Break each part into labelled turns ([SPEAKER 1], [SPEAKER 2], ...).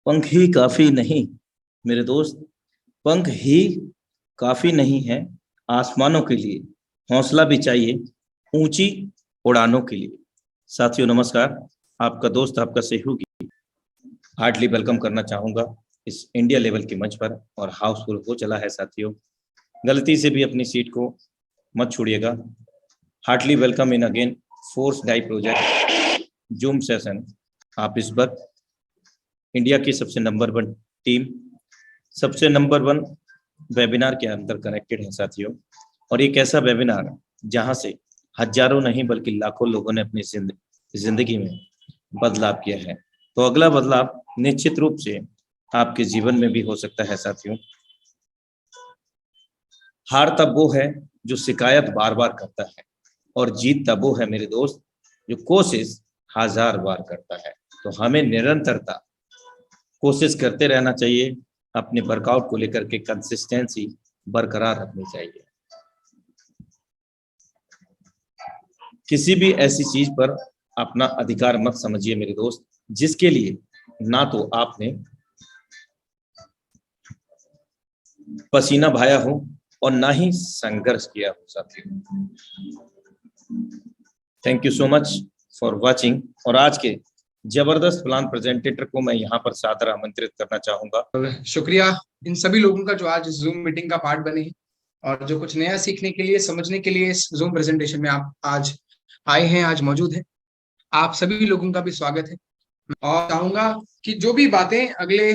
[SPEAKER 1] पंख ही काफी नहीं मेरे दोस्त, पंख ही काफी नहीं है आसमानों के लिए, हौसला भी चाहिए ऊंची उड़ानों के लिए। साथियों नमस्कार, आपका दोस्त आपका सहयोगी हार्डली वेलकम करना चाहूंगा इस इंडिया लेवल के मंच पर। और हाउसफुल हो चला है साथियों, गलती से भी अपनी सीट को मत छोड़िएगा। Heartily welcome in again force die project Zoom session. आप इस वक्त इंडिया की सबसे नंबर 1 टीम, सबसे नंबर 1 वेबिनार के अंदर कनेक्टेड है साथियों। और एक ऐसा वेबिनार जहां से हजारों नहीं बल्कि लाखों लोगों ने अपनी जिंदगी में बदलाव किया है। तो अगला बदलाव निश्चित रूप से आपके जीवन में भी हो सकता है साथियों। हार तब वो है जो शिकायत बार बार करता है, और जीत तब वो है मेरे दोस्त जो कोशिश हजार बार करता है। तो हमें निरंतरता कोशिश करते रहना चाहिए, अपने वर्कआउट को लेकर के कंसिस्टेंसी बरकरार रखनी चाहिए। किसी भी ऐसी चीज पर अपना अधिकार मत समझिए मेरे दोस्त, जिसके लिए ना तो आपने पसीना बहाया हो और ना ही संघर्ष किया हो साथियों। Thank you so much for watching. और आज के जबरदस्त प्लान प्रेजेंटेटर को मैं यहाँ पर सादर आमंत्रित करना चाहूंगा।
[SPEAKER 2] शुक्रिया इन सभी लोगों का जो आज जूम मीटिंग का पार्ट बने हैं और जो कुछ नया सीखने के लिए, समझने के लिए इस जूम प्रेजेंटेशन में आप आज आए हैं, आज मौजूद हैं। आप सभी लोगों का भी स्वागत है। और चाहूंगा कि जो भी बातें अगले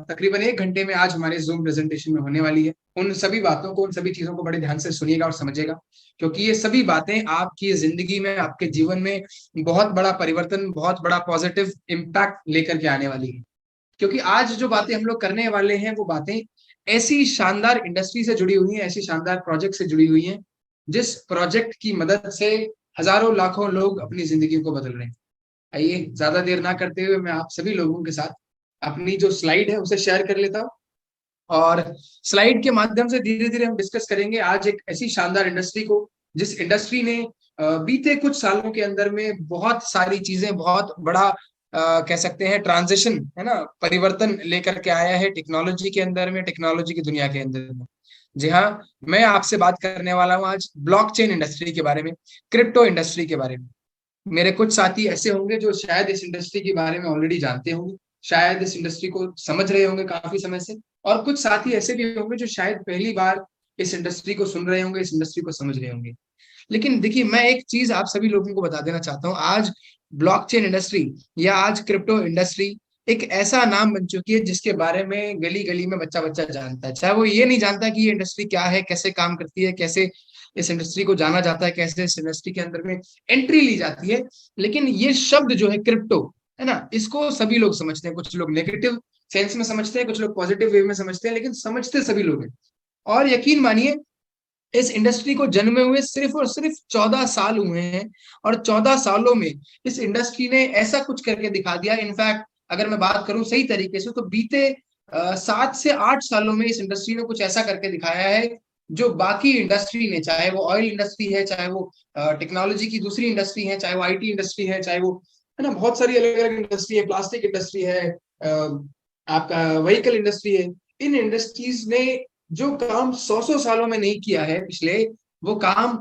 [SPEAKER 2] तकरीबन 1 घंटे में आज हमारे जूम प्रेजेंटेशन में होने वाली है, उन सभी बातों को, उन सभी चीजों को बड़े ध्यान से सुनिएगा और समझिएगा, क्योंकि ये सभी बातें आपकी जिंदगी में, आपके जीवन में बहुत बड़ा परिवर्तन, बहुत बड़ा पॉजिटिव इम्पैक्ट लेकर के आने वाली है। क्योंकि आज जो बातें हम लोग करने वाले हैं वो बातें ऐसी शानदार इंडस्ट्री से जुड़ी हुई हैं, ऐसी शानदार प्रोजेक्ट से जुड़ी हुई हैं, जिस प्रोजेक्ट की मदद से हजारों लाखों लोग अपनी जिंदगी को बदल रहे हैं। आइए ज्यादा देर ना करते हुए मैं आप सभी लोगों के साथ अपनी जो स्लाइड है उसे शेयर कर लेता हूँ, और स्लाइड के माध्यम से धीरे धीरे हम डिस्कस करेंगे आज एक ऐसी शानदार इंडस्ट्री को, जिस इंडस्ट्री ने बीते कुछ सालों के अंदर में बहुत सारी चीजें, बहुत बड़ा कह सकते हैं ट्रांजिशन, है ना, परिवर्तन लेकर के आया है टेक्नोलॉजी के अंदर में, टेक्नोलॉजी की दुनिया के अंदर में। जी हाँ, मैं आपसे बात करने वाला हूँ आज ब्लॉकचेन इंडस्ट्री के बारे में, क्रिप्टो इंडस्ट्री के बारे में। मेरे कुछ साथी ऐसे होंगे जो शायद इस इंडस्ट्री के बारे में ऑलरेडी जानते होंगे, शायद इस इंडस्ट्री को समझ रहे होंगे काफी समय से, और कुछ साथी ऐसे भी होंगे जो शायद पहली बार इस इंडस्ट्री को सुन रहे होंगे, इस इंडस्ट्री को समझ रहे होंगे। लेकिन देखिए, मैं एक चीज आप सभी लोगों को बता देना चाहता हूँ, आज ब्लॉकचेन इंडस्ट्री या आज क्रिप्टो इंडस्ट्री एक ऐसा नाम बन चुकी है जिसके बारे में गली गली में बच्चा बच्चा जानता है। चाहे वो ये नहीं जानता कि ये इंडस्ट्री क्या है, कैसे काम करती है, कैसे इस इंडस्ट्री को जाना जाता है, कैसे इस इंडस्ट्री के अंदर में एंट्री ली जाती है, लेकिन ये शब्द जो है क्रिप्टो, है ना, इसको सभी लोग समझते हैं। कुछ लोग नेगेटिव सेंस में समझते हैं, कुछ लोग पॉजिटिव वे में समझते हैं, लेकिन समझते सभी लोग हैं। और यकीन मानिए, इस इंडस्ट्री को जन्मे हुए सिर्फ और सिर्फ 14 साल हुए हैं, और 14 सालों में इस इंडस्ट्री ने ऐसा कुछ करके दिखा दिया। इनफैक्ट अगर मैं बात करूं सही तरीके से, तो बीते 7 से 8 सालों में इस इंडस्ट्री ने कुछ ऐसा करके दिखाया है जो बाकी इंडस्ट्री ने, चाहे वो ऑयल इंडस्ट्री है, चाहे वो टेक्नोलॉजी की दूसरी इंडस्ट्री है, चाहे वो आईटी इंडस्ट्री है, चाहे वो, है ना, बहुत सारी अलग अलग इंडस्ट्री है, प्लास्टिक इंडस्ट्री है, आपका व्हीकल इंडस्ट्री है, इन इंडस्ट्रीज ने जो काम 100 सालों में नहीं किया है पिछले, वो काम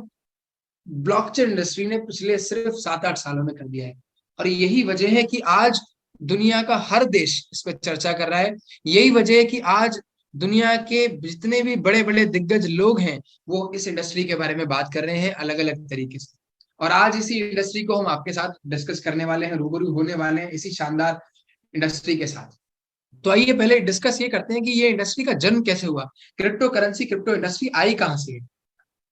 [SPEAKER 2] ब्लॉकचेन इंडस्ट्री ने पिछले सिर्फ 7-8 सालों में कर दिया है। और यही वजह है कि आज दुनिया का हर देश इस पर चर्चा कर रहा है। यही वजह है कि आज दुनिया के जितने भी बड़े बड़े दिग्गज लोग हैं, वो इस इंडस्ट्री के बारे में बात कर रहे हैं अलग अलग तरीके से। और आज इसी इंडस्ट्री को हम आपके साथ डिस्कस करने वाले हैं, रूबरू होने वाले हैं इसी शानदार इंडस्ट्री के साथ। तो आइए पहले डिस्कस ये करते हैं कि ये इंडस्ट्री का जन्म कैसे हुआ, crypto currency, crypto industry I कहां से है,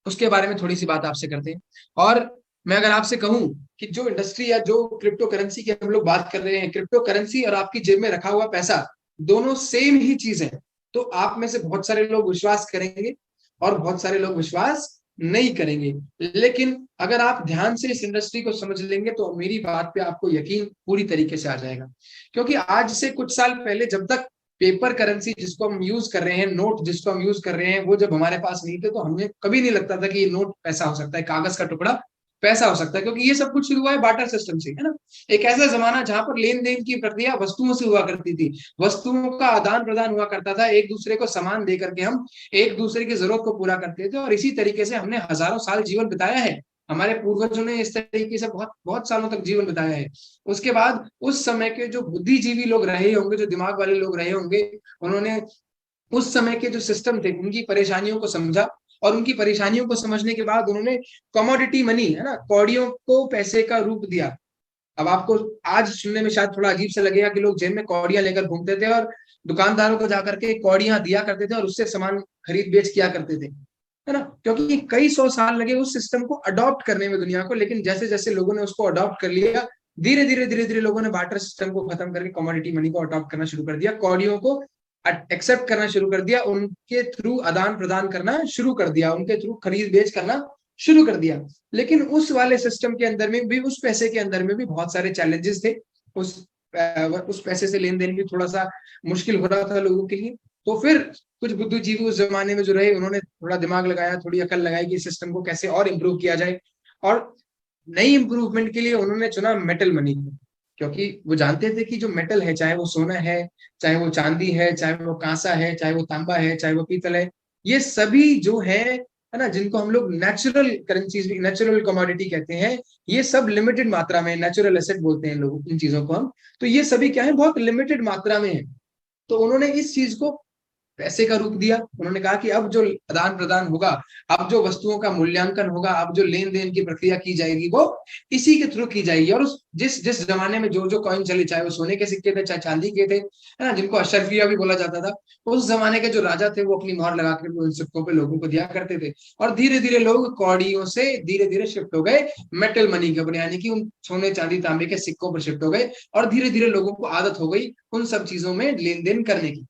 [SPEAKER 2] उसके बारे में थोड़ी सी बात आपसे करते हैं। और मैं अगर आपसे कहूं कि जो इंडस्ट्री या जो क्रिप्टो करेंसी की हम लोग बात कर रहे हैं, क्रिप्टो करेंसी और आपकी जेब में रखा हुआ पैसा दोनों सेम ही चीज है, तो आप में से बहुत सारे लोग विश्वास करेंगे और बहुत सारे लोग विश्वास नहीं करेंगे। लेकिन अगर आप ध्यान से इस इंडस्ट्री को समझ लेंगे तो मेरी बात पे आपको यकीन पूरी तरीके से आ जाएगा। क्योंकि आज से कुछ साल पहले, जब तक पेपर करेंसी जिसको हम यूज कर रहे हैं, नोट जिसको हम यूज कर रहे हैं, वो जब हमारे पास नहीं थे, तो हमें कभी नहीं लगता था कि ये नोट पैसा हो सकता है, कागज का टुकड़ा पैसा हो सकता है, क्योंकि ये सब कुछ शुरू हुआ है बार्टर सिस्टम से, है ना। एक ऐसा जमाना जहां पर लेन देन की प्रक्रिया वस्तुओं से हुआ करती थी, वस्तुओं का आदान प्रदान हुआ करता था, एक दूसरे को सामान दे करके हम एक दूसरे की जरूरत को पूरा करते थे, और इसी तरीके से हमने हजारों साल जीवन बिताया है। हमारे पूर्वजों ने इस तरीके से बहुत बहुत सालों तक जीवन बिताया है। उसके बाद उस समय के जो बुद्धिजीवी लोग रहे होंगे, जो दिमाग वाले लोग रहे होंगे, उन्होंने उस समय के जो सिस्टम थे उनकी परेशानियों को समझा, और उनकी परेशानियों को समझने के बाद उन्होंने कमोडिटी मनी, है ना, कौड़ियों को पैसे का रूप दिया। अब आपको आज सुनने में शायद थोड़ा अजीब सा लगेगा कि लोग जेब में कौड़ियां लेकर घूमते थे और दुकानदारों को जाकर के कौड़ियां दिया करते थे और उससे सामान खरीद बेच किया करते थे, है ना। क्योंकि कई सौ साल लगे उस सिस्टम को अडॉप्ट करने में दुनिया को, लेकिन जैसे जैसे लोगों ने उसको अडॉप्ट कर लिया, धीरे धीरे लोगों ने बार्टर सिस्टम को खत्म करके कमोडिटी मनी को अडॉप्ट करना शुरू कर दिया, कौड़ियों को एक्सेप्ट करना शुरू कर दिया, उनके थ्रू आदान प्रदान करना शुरू कर दिया, उनके थ्रू खरीद बेच करना शुरू कर दिया। लेकिन उस वाले सिस्टम के अंदर में भी, उस पैसे के अंदर में भी बहुत सारे चैलेंजेस थे। उस पैसे से लेन देन भी थोड़ा सा मुश्किल हो रहा था लोगों के लिए। तो फिर कुछ बुद्धिजीवी उस जमाने में जो रहे, उन्होंने थोड़ा दिमाग लगाया, थोड़ी अकल लगाई कि सिस्टम को कैसे और इम्प्रूव किया जाए, और नई इंप्रूवमेंट के लिए उन्होंने चुना मेटल मनी को। क्योंकि वो जानते थे कि जो मेटल है, चाहे वो सोना है, चाहे वो चांदी है, चाहे वो कांसा है, चाहे वो तांबा है, चाहे वो पीतल है, ये सभी जो है ना, जिनको हम लोग नेचुरल करेंसीज, नेचुरल कमोडिटी कहते हैं, ये सब लिमिटेड मात्रा में, नेचुरल एसेट बोलते हैं लोग इन चीजों को हम, तो ये सभी क्या है, बहुत लिमिटेड मात्रा में है। तो उन्होंने इस चीज को पैसे का रूप दिया। उन्होंने कहा कि अब जो आदान प्रदान होगा, अब जो वस्तुओं का मूल्यांकन होगा, अब जो लेन देन की प्रक्रिया की जाएगी, वो इसी के थ्रू की जाएगी। और उस जिस जिस जमाने में जो जो कॉइन चले, चाहे वो सोने के सिक्के थे, चाहे चांदी के थे, है ना, जिनको अशरफिया भी बोला जाता था, उस जमाने के जो राजा थे वो अपनी मोहर लगा कर उन सिक्कों पे लोगों को दिया करते थे। और धीरे धीरे लोग कौड़ियों से धीरे धीरे शिफ्ट हो गए मेटल मनी के ऊपर, यानी कि उन सोने चांदी तांबे के सिक्कों पर शिफ्ट हो गए, और धीरे धीरे लोगों को आदत हो गई उन सब चीजों में लेन देन करने की।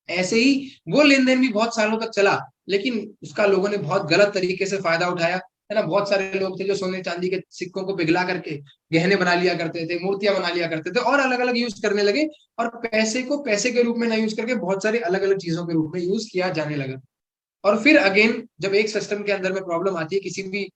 [SPEAKER 2] ऐसे ही वो लेन देन भी बहुत सालों तक चला, लेकिन उसका लोगों ने बहुत गलत तरीके से फायदा उठाया, है ना। बहुत सारे लोग थे जो सोने चांदी के सिक्कों को पिघला करके गहने बना लिया करते थे, मूर्तियां बना लिया करते थे, और अलग अलग यूज करने लगे, और पैसे को पैसे के रूप में ना यूज करके बहुत सारी अलग अलग चीजों के रूप में यूज किया जाने लगा। और फिर अगेन जब एक सिस्टम के अंदर में प्रॉब्लम आती है, किसी भी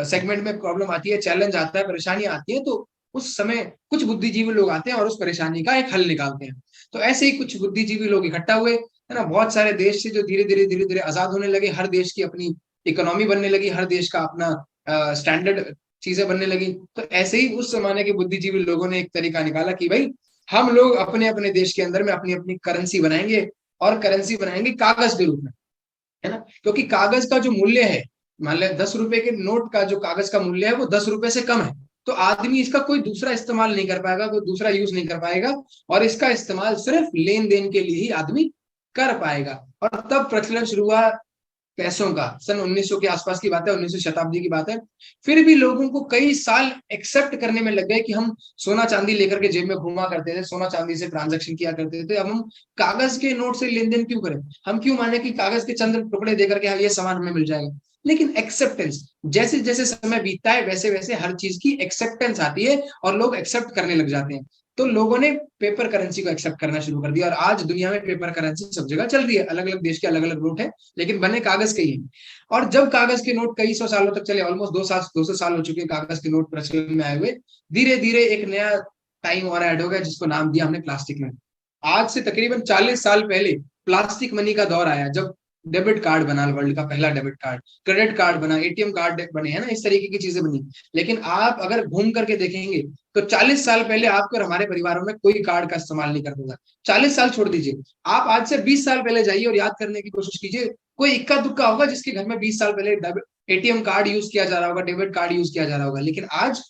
[SPEAKER 2] सेगमेंट में प्रॉब्लम आती है, चैलेंज आता है, परेशानी आती है, तो उस समय कुछ बुद्धिजीवी लोग आते हैं और उस परेशानी का एक हल निकालते हैं। तो ऐसे ही कुछ बुद्धिजीवी लोग इकट्ठा हुए, है ना, बहुत सारे देश से जो धीरे धीरे आजाद होने लगे, हर देश की अपनी इकोनॉमी बनने लगी, हर देश का अपना स्टैंडर्ड चीजें बनने लगी। तो ऐसे ही उस जमाने के बुद्धिजीवी लोगों ने एक तरीका निकाला कि भाई हम लोग अपने अपने देश के अंदर में अपनी अपनी करेंसी बनाएंगे, और करेंसी बनाएंगे कागज के रूप में, है ना। क्योंकि कागज का जो मूल्य है, मान लिया 10 रुपए के नोट का जो कागज का मूल्य है वो 10 रुपए से कम है, तो आदमी इसका कोई दूसरा इस्तेमाल नहीं कर पाएगा, कोई दूसरा यूज नहीं कर पाएगा, और इसका इस्तेमाल सिर्फ लेन देन के लिए ही आदमी कर पाएगा। और तब प्रचलन शुरू हुआ पैसों का, सन 1900 के आसपास की बात है, 19वीं शताब्दी की बात है। फिर भी लोगों को कई साल एक्सेप्ट करने में लग गए कि हम सोना चांदी लेकर के जेब में घुमा करते थे, सोना चांदी से ट्रांजैक्शन किया करते थे, अब हम कागज के नोट से लेन देन क्यों करें, हम क्यों माने कि कागज के चंद टुकड़े देकर के ये सामान हमें मिल जाएगा। लेकिन एक्सेप्टेंस, जैसे जैसे समय बीतता है वैसे वैसे हर चीज की एक्सेप्टेंस आती है और लोग एक्सेप्ट करने लग जाते हैं। तो लोगों ने पेपर करेंसी को एक्सेप्ट करना शुरू कर दिया, और आज दुनिया में पेपर करेंसी सब जगह चल रही है, अलग अलग देश के अलग अलग नोट है, लेकिन बने कागज के ही। और जब कागज के नोट कई सौ सालों तक चले, ऑलमोस्ट 200 साल हो चुके हैं कागज के नोट प्रचलन में आए हुए, धीरे धीरे एक नया टाइम और ऐड हो गया जिसको नाम दिया हमने प्लास्टिक मनी। आज से तकरीबन 40 साल पहले प्लास्टिक मनी का दौर आया, जब डेबिट कार्ड बना, वर्ल्ड का पहला डेबिट कार्ड, क्रेडिट कार्ड बना, एटीएम कार्ड बने, है ना, इस तरीके की चीजें बनी। लेकिन आप अगर घूम करके देखेंगे तो 40 साल पहले आपके और हमारे परिवारों में कोई कार्ड का इस्तेमाल नहीं करता था। 40 साल छोड़ दीजिए, आप आज से 20 साल पहले जाइए और याद करने की कोशिश कीजिए, कोई इक्का दुक्का होगा जिसके घर में 20 साल पहले एटीएम कार्ड यूज किया जा रहा होगा, डेबिट कार्ड यूज किया जा रहा होगा। लेकिन आज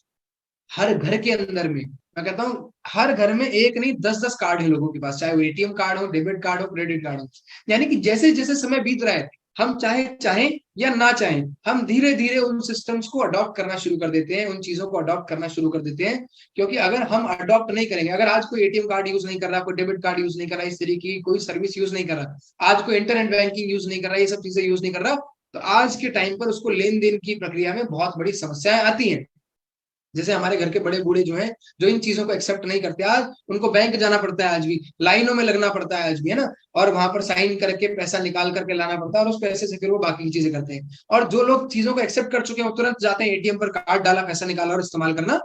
[SPEAKER 2] हर घर के अंदर में, मैं कहता हूँ हर घर में एक नहीं 10-10 कार्ड है लोगों के पास, चाहे वो एटीएम कार्ड हो, डेबिट कार्ड हो, क्रेडिट कार्ड हो। यानी कि जैसे जैसे समय बीत रहा है, हम चाहे चाहें या ना चाहें, हम धीरे धीरे उन सिस्टम्स को अडॉप्ट करना शुरू कर देते हैं, उन चीजों को अडॉप्ट करना शुरू कर देते हैं। क्योंकि अगर हम अडॉप्ट नहीं करेंगे, अगर आज कोई एटीएम कार्ड यूज नहीं कर रहा, कोई डेबिट कार्ड यूज नहीं कर रहा, इस तरीके की कोई सर्विस यूज नहीं कर रहा, आज कोई इंटरनेट बैंकिंग यूज नहीं कर रहा, ये सब चीजें यूज नहीं कर रहा, तो आज के टाइम पर उसको लेन देन की प्रक्रिया में बहुत बड़ी समस्याएं आती हैं। जैसे हमारे घर के बड़े बूढ़े जो हैं, जो इन चीजों को एक्सेप्ट नहीं करते, आज उनको बैंक जाना पड़ता है, आज भी लाइनों में लगना पड़ता है आज भी, है ना, और वहां पर साइन करके पैसा निकाल करके लाना पड़ता है, और उस पैसे से फिर वो बाकी की चीजें करते हैं। और जो लोग चीजों को एक्सेप्ट कर चुके हैं, वो तुरंत जाते हैं एटीएम पर, कार्ड डाला, पैसा निकाला और इस्तेमाल करना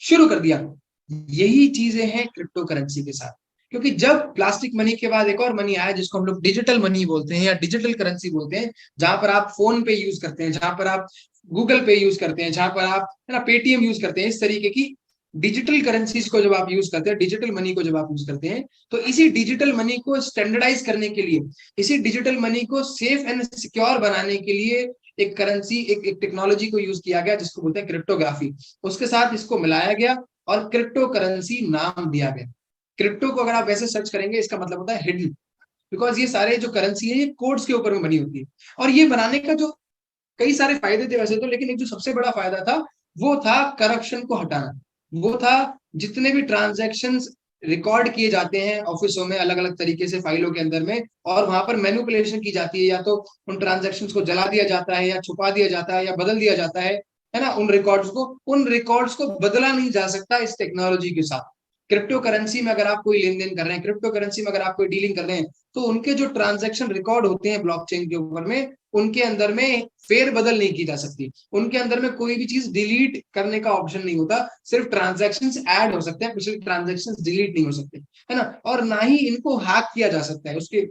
[SPEAKER 2] शुरू कर दिया। यही चीजें हैं क्रिप्टो करेंसी के साथ। क्योंकि जब प्लास्टिक मनी के बाद एक और मनी आया जिसको हम लोग डिजिटल मनी बोलते हैं या डिजिटल करेंसी बोलते हैं, जहां पर आप फोन पे यूज करते हैं, जहां पर आप गूगल पे यूज करते हैं, जहां पर आप, है ना, पेटीएम यूज करते हैं, इस तरीके की डिजिटल करेंसीज को जब आप यूज करते हैं, डिजिटल मनी को जब आप यूज करते हैं, तो इसी डिजिटल मनी को स्टैंडर्डाइज करने के लिए, इसी डिजिटल मनी को सेफ एंड सिक्योर बनाने के लिए एक करेंसी, एक टेक्नोलॉजी को यूज किया गया जिसको बोलते हैं क्रिप्टोग्राफी। उसके साथ इसको मिलाया गया और क्रिप्टो करेंसी नाम दिया गया। क्रिप्टो को अगर आप वैसे सर्च करेंगे, इसका मतलब होता है हिडन, बिकॉज ये सारे जो करेंसी है ये कोड्स के ऊपर में बनी होती है। और ये बनाने का जो कई सारे फायदे थे वैसे तो, लेकिन एक जो सबसे बड़ा फायदा था वो था करप्शन को हटाना। वो था जितने भी ट्रांजैक्शंस रिकॉर्ड किए जाते हैं ऑफिसों में अलग अलग तरीके से फाइलों के अंदर में, और वहां पर मैनिपुलेशन की जाती है, या तो उन ट्रांजैक्शंस को जला दिया जाता है या छुपा दिया जाता है या बदल दिया जाता है ना, उन रिकॉर्ड्स को बदला नहीं जा सकता इस टेक्नोलॉजी के साथ। क्रिप्टो करेंसी में अगर आप कोई लेन देन कर रहे हैं, क्रिप्टो करेंसी में अगर आप कोई डीलिंग कर रहे हैं, तो उनके जो ट्रांजैक्शन रिकॉर्ड होते हैं ब्लॉकचेन के ऊपर में, उनके अंदर में फेर बदल नहीं की जा सकती, उनके अंदर में कोई भी चीज डिलीट करने का ऑप्शन नहीं होता, सिर्फ ट्रांजैक्शंस ऐड हो सकते हैं, पिछले ट्रांजैक्शंस डिलीट नहीं हो सकते, है ना, और ना ही इनको हैक किया जा सकता है। उसके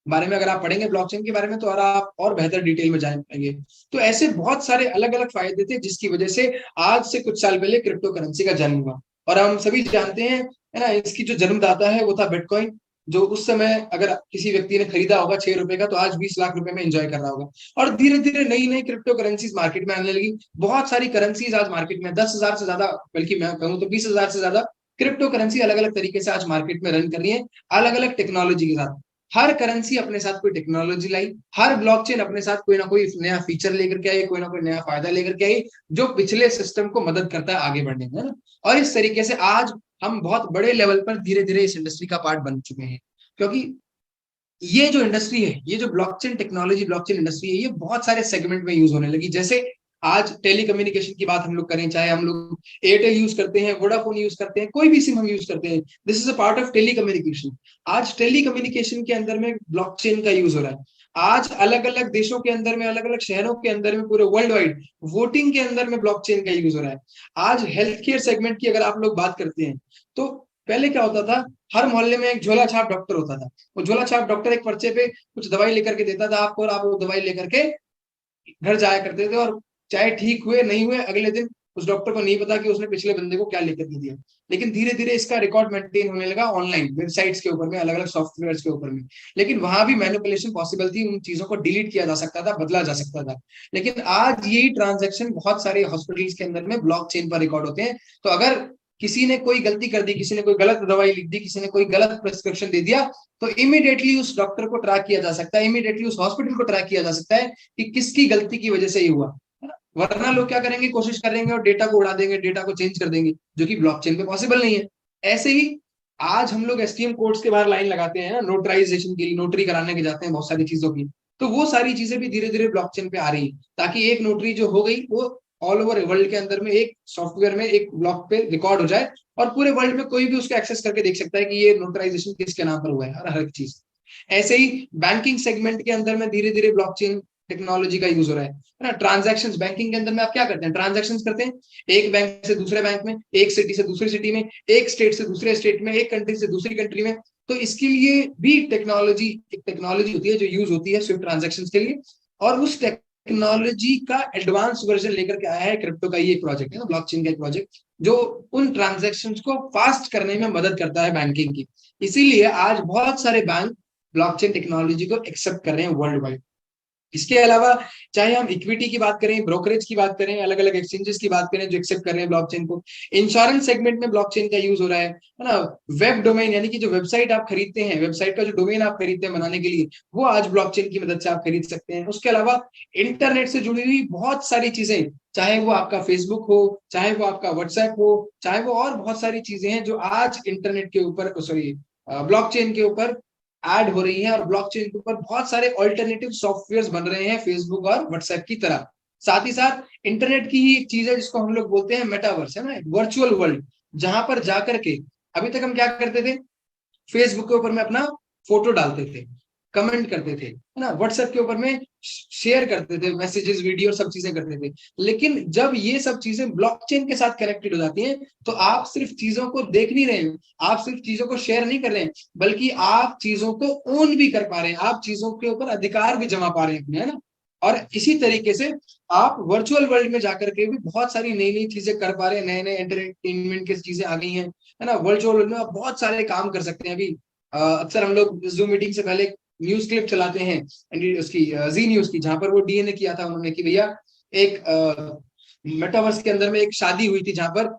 [SPEAKER 2] बारे में अगर आप पढ़ेंगे ब्लॉकचेन के बारे में, तो और आप और बेहतर डिटेल में जान पाएंगे। तो ऐसे बहुत सारे अलग अलग फायदे थे जिसकी वजह से आज से कुछ साल पहले क्रिप्टो करेंसी का जन्म हुआ। और हम सभी जानते हैं, है ना, इसकी जो जन्मदाता है वो था बिटकॉइन, जो उस समय अगर किसी व्यक्ति ने खरीदा होगा 6 रुपए का, तो आज 20 लाख रुपए में एंजॉय कर रहा होगा। और धीरे धीरे नई नई क्रिप्टो करेंसीज मार्केट में आने लगी। बहुत सारी करेंसीज आज मार्केट में 10,000 से ज्यादा, बल्कि मैं कहूँ तो 20,000 से ज्यादा क्रिप्टो करेंसी अलग अलग तरीके से आज मार्केट में रन कर रही है, अलग अलग टेक्नोलॉजी के साथ। हर करेंसी अपने साथ कोई टेक्नोलॉजी लाई, हर ब्लॉकचेन अपने साथ कोई ना कोई नया फीचर लेकर के आई, कोई ना कोई नया फायदा लेकर के आई, जो पिछले सिस्टम को मदद करता है आगे बढ़ने में, है ना। और इस तरीके से आज हम बहुत बड़े लेवल पर धीरे धीरे इस इंडस्ट्री का पार्ट बन चुके हैं। क्योंकि ये जो इंडस्ट्री है, ये जो ब्लॉकचेन टेक्नोलॉजी, ब्लॉकचेन इंडस्ट्री है, ये बहुत सारे सेगमेंट में यूज होने लगी। जैसे आज टेलीकम्युनिकेशन की बात हम लोग करें, चाहे हम लोग एयरटेल यूज करते हैं, वोडाफोन यूज करते हैं, कोई भी सिम हम यूज करते हैं, this is a part of telecommunication. आज टेलीकम्युनिकेशन के अंदर में ब्लॉकचेन का यूज हो रहा है। आज अलग अलग देशों के अंदर में, अलग अलग शहरों के अंदर में, पूरे वर्ल्ड वाइड वोटिंग के अंदर में ब्लॉकचेन का यूज हो रहा है। आज हेल्थ केयर सेगमेंट की अगर आप लोग बात करते हैं, तो पहले क्या होता था, हर मोहल्ले में एक झोला छाप डॉक्टर होता था। वो झोला छाप डॉक्टर एक पर्चे पे कुछ दवाई लेकर के देता था आपको, और आप वो दवाई लेकर के घर जाया करते थे, और चाहे ठीक हुए नहीं हुए, अगले दिन उस डॉक्टर को नहीं पता कि उसने पिछले बंदे को क्या लेकर के दिया। लेकिन धीरे धीरे इसका रिकॉर्ड मेंटेन होने लगा ऑनलाइन वेबसाइट्स के ऊपर में, अलग अलग सॉफ्टवेयर के ऊपर में। लेकिन वहां भी मैनिपुलेशन पॉसिबल थी, उन चीजों को डिलीट किया जा सकता था, बदला जा सकता था। लेकिन आज यही ट्रांजेक्शन बहुत सारे हॉस्पिटल्स के अंदर में ब्लॉकचेन पर रिकॉर्ड होते हैं। तो अगर किसी ने कोई गलती कर दी, किसी ने कोई गलत दवाई लिख दी, किसी ने कोई गलत प्रिस्क्रिप्शन दे दिया, तो इमीडिएटली उस डॉक्टर को ट्रैक किया जा सकता है, इमीडिएटली उस हॉस्पिटल को ट्रैक किया जा सकता है कि किसकी गलती की वजह से ये हुआ। वरना लोग क्या करेंगे, कोशिश करेंगे और डेटा को उड़ा देंगे, डेटा को चेंज कर देंगे, जो कि ब्लॉकचेन पे पॉसिबल नहीं है। ऐसे ही आज हम लोग एसटीएम कोर्ट्स के बाहर लाइन लगाते हैं ना, नोटराइजेशन के लिए, नोटरी कराने के जाते हैं बहुत सारी चीजों की। तो वो सारी चीजें भी धीरे धीरे ब्लॉकचेन पे आ रही है, ताकि एक नोटरी जो हो गई वो ऑल ओवर वर्ल्ड के अंदर में एक सॉफ्टवेयर में, एक ब्लॉक पे रिकॉर्ड हो जाए, और पूरे वर्ल्ड में कोई भी उसको एक्सेस करके देख सकता है कि ये नोटराइजेशन किसके नाम पर हुआ है, हर हर चीज। ऐसे ही बैंकिंग सेगमेंट के अंदर में धीरे धीरे ब्लॉकचेन टेक्नोलॉजी का यूज हो रहा है ना। ट्रांजैक्शंस बैंकिंग के अंदर में आप क्या करते हैं, ट्रांजैक्शंस करते हैं एक बैंक से दूसरे बैंक में, एक सिटी से दूसरी सिटी में, एक स्टेट से दूसरे स्टेट में, एक कंट्री से दूसरी कंट्री में। तो इसके लिए भी टेक्नोलॉजी, एक टेक्नोलॉजी होती है जो यूज होती है स्विफ्ट ट्रांजैक्शंस के लिए, और उस टेक्नोलॉजी का एडवांस वर्जन लेकर के आया है क्रिप्टो का ये प्रोजेक्ट, है ना, ब्लॉकचेन का एक प्रोजेक्ट, जो उन ट्रांजैक्शंस को फास्ट करने में मदद करता है बैंकिंग की। इसीलिए आज बहुत सारे बैंक ब्लॉकचेन टेक्नोलॉजी को एक्सेप्ट कर रहे हैं वर्ल्ड वाइड। इसके अलावा चाहे हम इक्विटी की बात करें, ब्रोकरेज की बात करें, अलग अलग एक्सचेंजेस की बात करें जो एक्सेप्ट कर रहे हैं ब्लॉकचेन को, इंश्योरेंस सेगमेंट में ब्लॉकचेन का यूज हो रहा है ना। वेब डोमेन, यानी कि जो वेबसाइट आप खरीदते हैं, वेबसाइट का जो डोमेन आप खरीदते हैं बनाने के लिए, वो आज ब्लॉकचेन की मदद से आप खरीद सकते हैं। उसके अलावा इंटरनेट से जुड़ी हुई बहुत सारी चीजें, चाहे वो आपका फेसबुक हो, चाहे वो आपका व्हाट्सएप हो, चाहे वो और बहुत सारी चीजें हैं जो आज इंटरनेट के ऊपर, सॉरी, ब्लॉकचेन के ऊपर ऐड हो रही है। और ब्लॉकचेन के ऊपर बहुत सारे ऑल्टरनेटिव सॉफ्टवेयर्स बन रहे हैं फेसबुक और व्हाट्सएप की तरह। साथ ही साथ इंटरनेट की ही एक चीज है जिसको हम लोग बोलते हैं मेटावर्स, है ना, वर्चुअल वर्ल्ड, जहां पर जाकर के अभी तक हम क्या करते थे, फेसबुक के ऊपर में अपना फोटो डालते थे, कमेंट करते थे, है ना, व्हाट्सएप के ऊपर में शेयर करते थे, मैसेजेस, वीडियो, सब चीजें करते थे। लेकिन जब ये सब चीजें ब्लॉकचेन के साथ कनेक्टेड हो जाती हैं, तो आप सिर्फ चीजों को देख नहीं रहे हैं, आप सिर्फ चीजों को शेयर नहीं कर रहे हैं, बल्कि आप चीजों को ओन भी कर पा रहे हैं, आप चीजों के ऊपर अधिकार भी जमा पा रहे हैं अपने, है ना। और इसी तरीके से आप वर्चुअल वर्ल्ड में जाकर के भी बहुत सारी नई नई चीजें कर पा रहे हैं, नए नए एंटरटेनमेंट की चीजें आ गई हैं, है ना। वर्चुअल वर्ल्ड में आप बहुत सारे काम कर सकते हैं। अभी अक्सर हम लोग जूम मीटिंग से पहले न्यूज क्लिप चलाते हैं उसकी, जी न्यूज की, जहां पर वो डीएनए किया था उन्होंने कि भैया एक मेटावर्स के अंदर में एक शादी हुई थी, जहां पर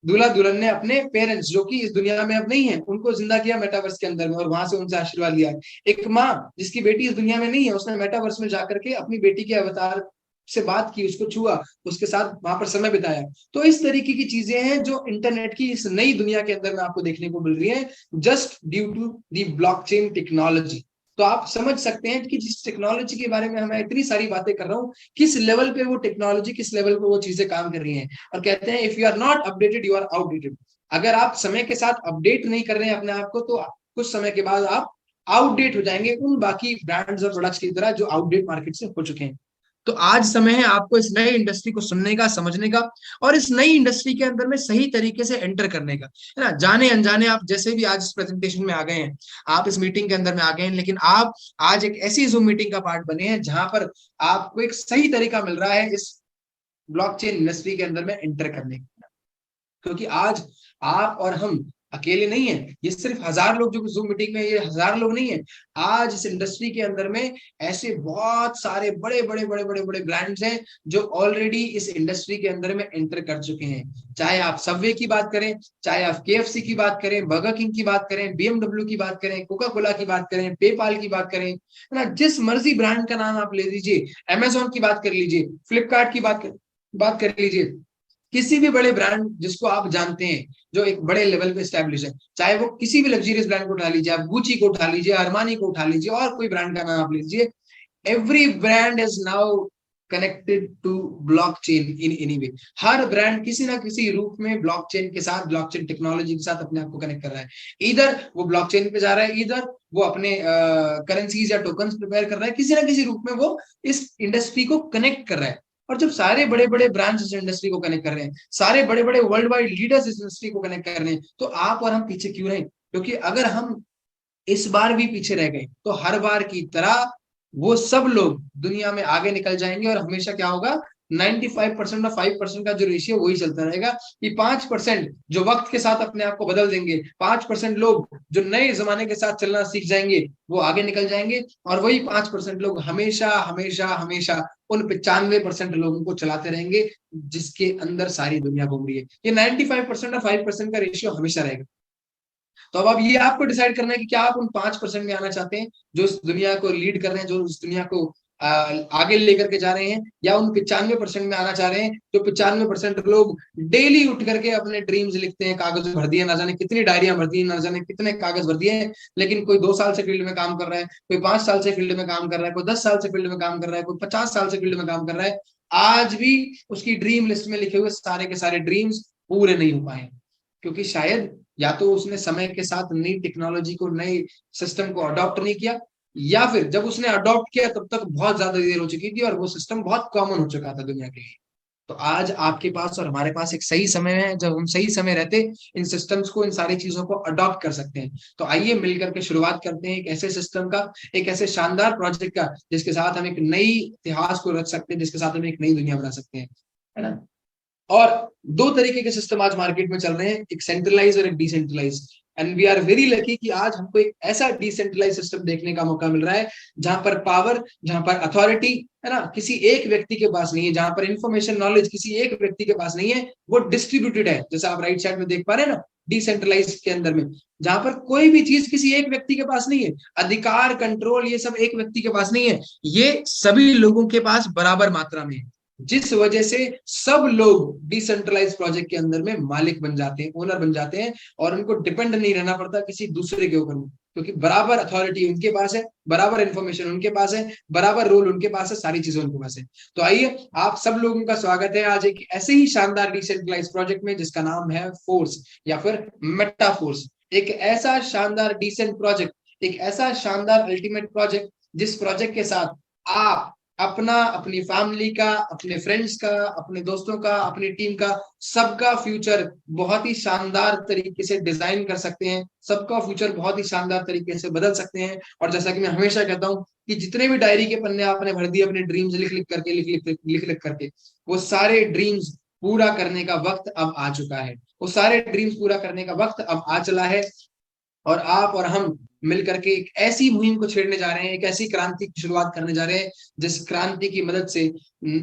[SPEAKER 2] दूल्हा दुल्हन ने अपने पेरेंट्स, जो कि इस दुनिया में अब नहीं है, उनको जिंदा किया मेटावर्स के अंदर में, और वहां से उनसे आशीर्वाद लिया। एक माँ जिसकी बेटी इस दुनिया में नहीं है, उसने मेटावर्स में जाकर के अपनी बेटी के अवतार से बात की, उसको छुआ, उसके साथ वहां पर समय बिताया। तो इस तरीके की चीजें हैं जो इंटरनेट की इस नई दुनिया के अंदर में आपको देखने को मिल रही है, just due to the blockchain technology. तो आप समझ सकते हैं कि जिस टेक्नोलॉजी के बारे में मैं इतनी सारी बातें कर रहा हूँ, किस लेवल पे वो टेक्नोलॉजी, किस लेवल पे वो चीजें काम कर रही हैं। और कहते हैं if you are not updated you are outdated. अगर आप समय के साथ अपडेट नहीं कर रहे हैं अपने आप को, तो कुछ समय के बाद आप आउटडेट हो जाएंगे उन बाकी ब्रांड्स और प्रोडक्ट्स की तरह जो आउटडेट मार्केट से हो चुके हैं। तो आज समय है आपको इस नई इंडस्ट्री को सुनने का, समझने का, और इस नई इंडस्ट्री के अंदर में सही तरीके से एंटर करने का, है ना। जाने अनजाने आप जैसे भी आज इस प्रेजेंटेशन में आ गए हैं, आप इस मीटिंग के अंदर में आ गए हैं, लेकिन आप आज एक ऐसी जूम मीटिंग का पार्ट बने हैं जहां पर आपको एक सही तरीका मिल रहा है इस ब्लॉकचेन इंडस्ट्री के अंदर में एंटर करने का। क्योंकि आज आप और हम अकेले नहीं है, ये सिर्फ 1000 लोग जो जूम मीटिंग में, ये 1000 लोग नहीं है। आज इस इंडस्ट्री के अंदर में ऐसे बहुत सारे बड़े बड़े बड़े बड़े बड़े ब्रांड्स हैं जो ऑलरेडी इस इंडस्ट्री के अंदर में एंटर कर चुके हैं। चाहे आप सबवे की बात करें, चाहे आप केएफसी की बात करें, बर्गर किंग की बात करें, बीएमडब्ल्यू की बात करें, कोका कोला की बात करें, पेपाल की बात करें, है ना, जिस मर्जी ब्रांड का नाम आप ले लीजिए, अमेजोन की बात कर लीजिए, फ्लिपकार्ट की बात कर लीजिए, किसी भी बड़े ब्रांड जिसको आप जानते हैं जो एक बड़े लेवल पे स्टैब्लिश है, चाहे वो किसी भी लग्जरियस ब्रांड को उठा लीजिए, आप गुची को उठा लीजिए, अरमानी को उठा लीजिए, और कोई ब्रांड का नाम आप लीजिए, every brand is now connected to blockchain in any way. हर ब्रांड किसी ना किसी रूप में ब्लॉकचेन के साथ, ब्लॉकचेन टेक्नोलॉजी के साथ अपने आप को कनेक्ट कर रहा है। इधर वो ब्लॉकचेन पे जा रहा है, इधर वो अपने करेंसीज या टोकन्स प्रिपेयर कर रहा है, किसी ना किसी रूप में वो इस इंडस्ट्री को कनेक्ट कर रहा है। और जब सारे बड़े बड़े ब्रांड्स इस इंडस्ट्री को कनेक्ट कर रहे हैं, सारे बड़े बड़े वर्ल्ड वाइड लीडर्स इस इंडस्ट्री को कनेक्ट कर रहे हैं, तो आप और हम पीछे क्यों रहे? क्योंकि अगर हम इस बार भी पीछे रह गए तो हर बार की तरह वो सब लोग दुनिया में आगे निकल जाएंगे, और हमेशा क्या होगा, 95% और 5% का जो रेशियो वही चलता रहेगा कि 5% जो वक्त के साथ अपने आप को बदल देंगे, 5% लोग जो नए जमाने के साथ चलना सीख जाएंगे वो आगे निकल जाएंगे, और वही 5% लोग हमेशा हमेशा हमेशा उन 95% लोगों को चलाते रहेंगे जिसके अंदर सारी दुनिया घूम रही है। ये 95% और 5% का रेशियो हमेशा रहेगा। तो अब ये आपको डिसाइड करना है कि क्या आप उन 5% में आना चाहते हैं जो इस दुनिया को लीड कर रहे हैं, जो इस दुनिया को आगे लेकर के जा रहे हैं, या उन 95% में आना चाह रहे हैं जो 95% लोग डेली उठ करके अपने ड्रीम्स लिखते हैं, कागज भर दिए, ना जाने कितनी डायरियां भर दी, ना जाने कितने कागज भर दिए, लेकिन कोई 2 साल से फील्ड में काम कर रहा है, कोई 5 साल से फील्ड में काम कर रहा है, कोई 10 साल से फील्ड में काम कर रहा है, कोई 50 साल से फील्ड में काम कर रहा है, आज भी उसकी ड्रीम लिस्ट में लिखे हुए सारे के सारे ड्रीम्स पूरे नहीं हो पाए, क्योंकि शायद या तो उसने समय के साथ नई टेक्नोलॉजी को, नए सिस्टम को अडॉप्ट नहीं किया, या फिर जब उसने अडॉप्ट किया तब तक बहुत ज्यादा देर हो चुकी थी और वो सिस्टम बहुत कॉमन हो चुका था दुनिया के लिए। तो आज आपके पास और हमारे पास एक सही समय है जब हम सही समय रहते इन सिस्टम्स को, इन सारी चीजों को अडॉप्ट कर सकते हैं। तो आइए मिलकर के शुरुआत करते हैं एक ऐसे सिस्टम का, एक ऐसे शानदार प्रोजेक्ट का जिसके साथ हम एक नई इतिहास को रच सकते हैं, जिसके साथ हम एक नई दुनिया बना सकते हैं, है ना। और 2 तरीके के सिस्टम आज मार्केट में चल रहे हैं, एक सेंट्रलाइज और एक decentralize, and we are very lucky कि आज हमको एक ऐसा डिसेंट्रलाइज सिस्टम देखने का मौका मिल रहा है जहां पर पावर, जहां पर अथॉरिटी, है ना, किसी एक व्यक्ति के पास नहीं है, जहां पर इंफॉर्मेशन नॉलेज किसी एक व्यक्ति के पास नहीं है, वो डिस्ट्रीब्यूटेड है, जैसा आप राइट साइड में देख पा रहे हैं ना, डिसेंट्रलाइज के अंदर में, जहां पर कोई भी चीज किसी एक व्यक्ति के पास नहीं है, अधिकार, कंट्रोल, ये सब एक व्यक्ति के पास नहीं है, ये सभी लोगों के पास बराबर मात्रा में है, जिस वजह से सब लोग डिसेंट्रलाइज प्रोजेक्ट के अंदर में मालिक बन जाते हैं, ओनर बन जाते हैं, और उनको डिपेंड नहीं रहना पड़ता किसी दूसरे के ऊपर। क्योंकि बराबर अथॉरिटी उनके पास है, बराबर इंफॉर्मेशन उनके पास है, बराबर रोल उनके पास है, सारी चीजें उनके पास है। तो आइए, आप सब लोगों का स्वागत है आज एक ऐसे ही शानदार डिसेंट्रलाइज प्रोजेक्ट में जिसका नाम है फोर्स या फिर मेटाफोर्स। एक ऐसा शानदार डिसेंट प्रोजेक्ट, एक ऐसा शानदार अल्टीमेट प्रोजेक्ट जिस प्रोजेक्ट के साथ आप अपना, अपनी फैमिली का, अपने फ्रेंड्स का, अपने दोस्तों का, अपनी टीम का, सबका फ्यूचर बहुत ही शानदार तरीके से डिजाइन कर सकते हैं, सबका फ्यूचर बहुत ही शानदार तरीके से बदल सकते हैं। और जैसा कि मैं हमेशा कहता हूं कि जितने भी डायरी के पन्ने आपने भर दिए अपने ड्रीम्स लिख लिख करके, लिख लिख करके, वो सारे ड्रीम्स पूरा करने का वक्त अब आ चुका है। वो सारे ड्रीम्स पूरा करने का वक्त अब आ चला है और आप और हम मिलकर के एक ऐसी मुहिम को छेड़ने जा रहे हैं, एक ऐसी क्रांति की शुरुआत करने जा रहे हैं जिस क्रांति की मदद से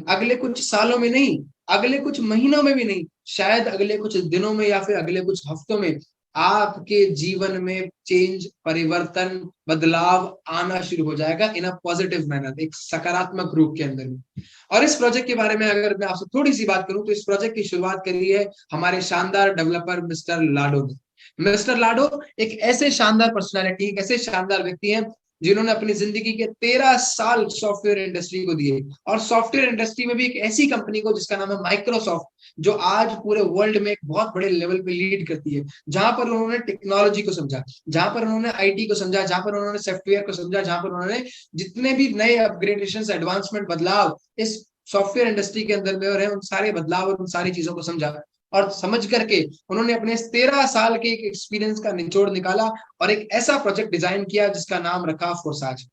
[SPEAKER 2] अगले कुछ सालों में नहीं, अगले कुछ महीनों में भी नहीं, शायद अगले कुछ दिनों में या फिर अगले कुछ हफ्तों में आपके जीवन में चेंज, परिवर्तन, बदलाव आना शुरू हो जाएगा इन अ पॉजिटिव मैनर, एक सकारात्मक रूप के अंदर में। और इस प्रोजेक्ट के बारे में अगर मैं आपसे थोड़ी सी बात करूं तो इस प्रोजेक्ट की शुरुआत करी है हमारे शानदार डेवलपर मिस्टर लाडो ने। मिस्टर लाडो एक ऐसे शानदार पर्सनालिटी, एक ऐसे शानदार व्यक्ति हैं जिन्होंने अपनी जिंदगी के 13 साल सॉफ्टवेयर इंडस्ट्री को दिए, और सॉफ्टवेयर इंडस्ट्री में भी एक ऐसी कंपनी को जिसका नाम है माइक्रोसॉफ्ट, जो आज पूरे वर्ल्ड में एक बहुत बड़े लेवल पे लीड करती है। जहां पर उन्होंने टेक्नोलॉजी को समझा, जहां पर उन्होंने आईटी को समझा, जहां पर उन्होंने सॉफ्टवेयर को समझा, जहां पर उन्होंने जितने भी नए अपग्रेडेशन, एडवांसमेंट, बदलाव इस सॉफ्टवेयर इंडस्ट्री के अंदर में हो रहे हैं, उन सारे बदलाव और उन सारी चीजों को समझा और समझ करके उन्होंने अपने 13 साल के एक एक्सपीरियंस का निचोड़ निकाला और एक ऐसा प्रोजेक्ट डिजाइन किया जिसका नाम रखा फोर्साज।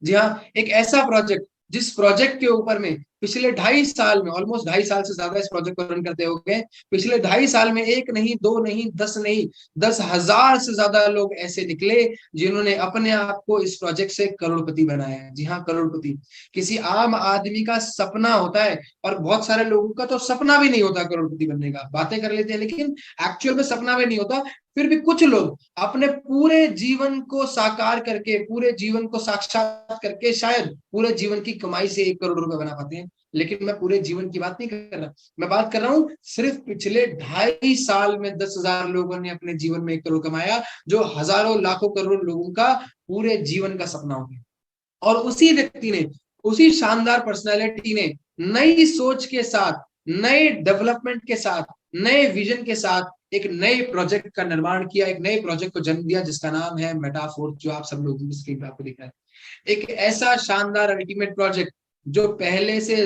[SPEAKER 2] जी हाँ, एक ऐसा प्रोजेक्ट जिस प्रोजेक्ट के ऊपर में पिछले 2.5 साल में, ऑलमोस्ट 2.5 साल से ज्यादा इस प्रोजेक्ट को रन करते हो गए, पिछले 2.5 साल में एक नहीं, दो नहीं, 10 नहीं, 10,000 से ज्यादा लोग ऐसे निकले जिन्होंने अपने आप को इस प्रोजेक्ट से करोड़पति बनाया है। जी हाँ, करोड़पति किसी आम आदमी का सपना होता है और बहुत सारे लोगों का तो सपना भी नहीं होता करोड़पति बनने का, बातें कर लेते हैं लेकिन एक्चुअल में सपना भी नहीं होता। फिर भी कुछ लोग अपने पूरे जीवन को साकार करके, पूरे जीवन को साक्षात करके शायद पूरे जीवन की कमाई से 1 करोड़ रुपए बना पाते हैं। लेकिन मैं पूरे जीवन की बात नहीं कर रहा, मैं बात कर रहा हूं सिर्फ पिछले 2.5 साल में 10,000 लोगों ने अपने जीवन में 1 करोड़ कमाया, जो हजारों लाखों करोड़ लोगों का पूरे जीवन का सपना हो गया। और उसी व्यक्ति ने, उसी शानदार पर्सनैलिटी ने नई सोच के साथ, नए डेवलपमेंट के साथ, नए विजन के साथ एक नए प्रोजेक्ट का निर्माण किया, एक नए प्रोजेक्ट को जन्म दिया जिसका नाम है मेटाफोर्स, जो आप सब लोगों की स्क्रीन पे आपको दिख रहा है। एक ऐसा शानदार अल्टीमेट प्रोजेक्ट जो पहले से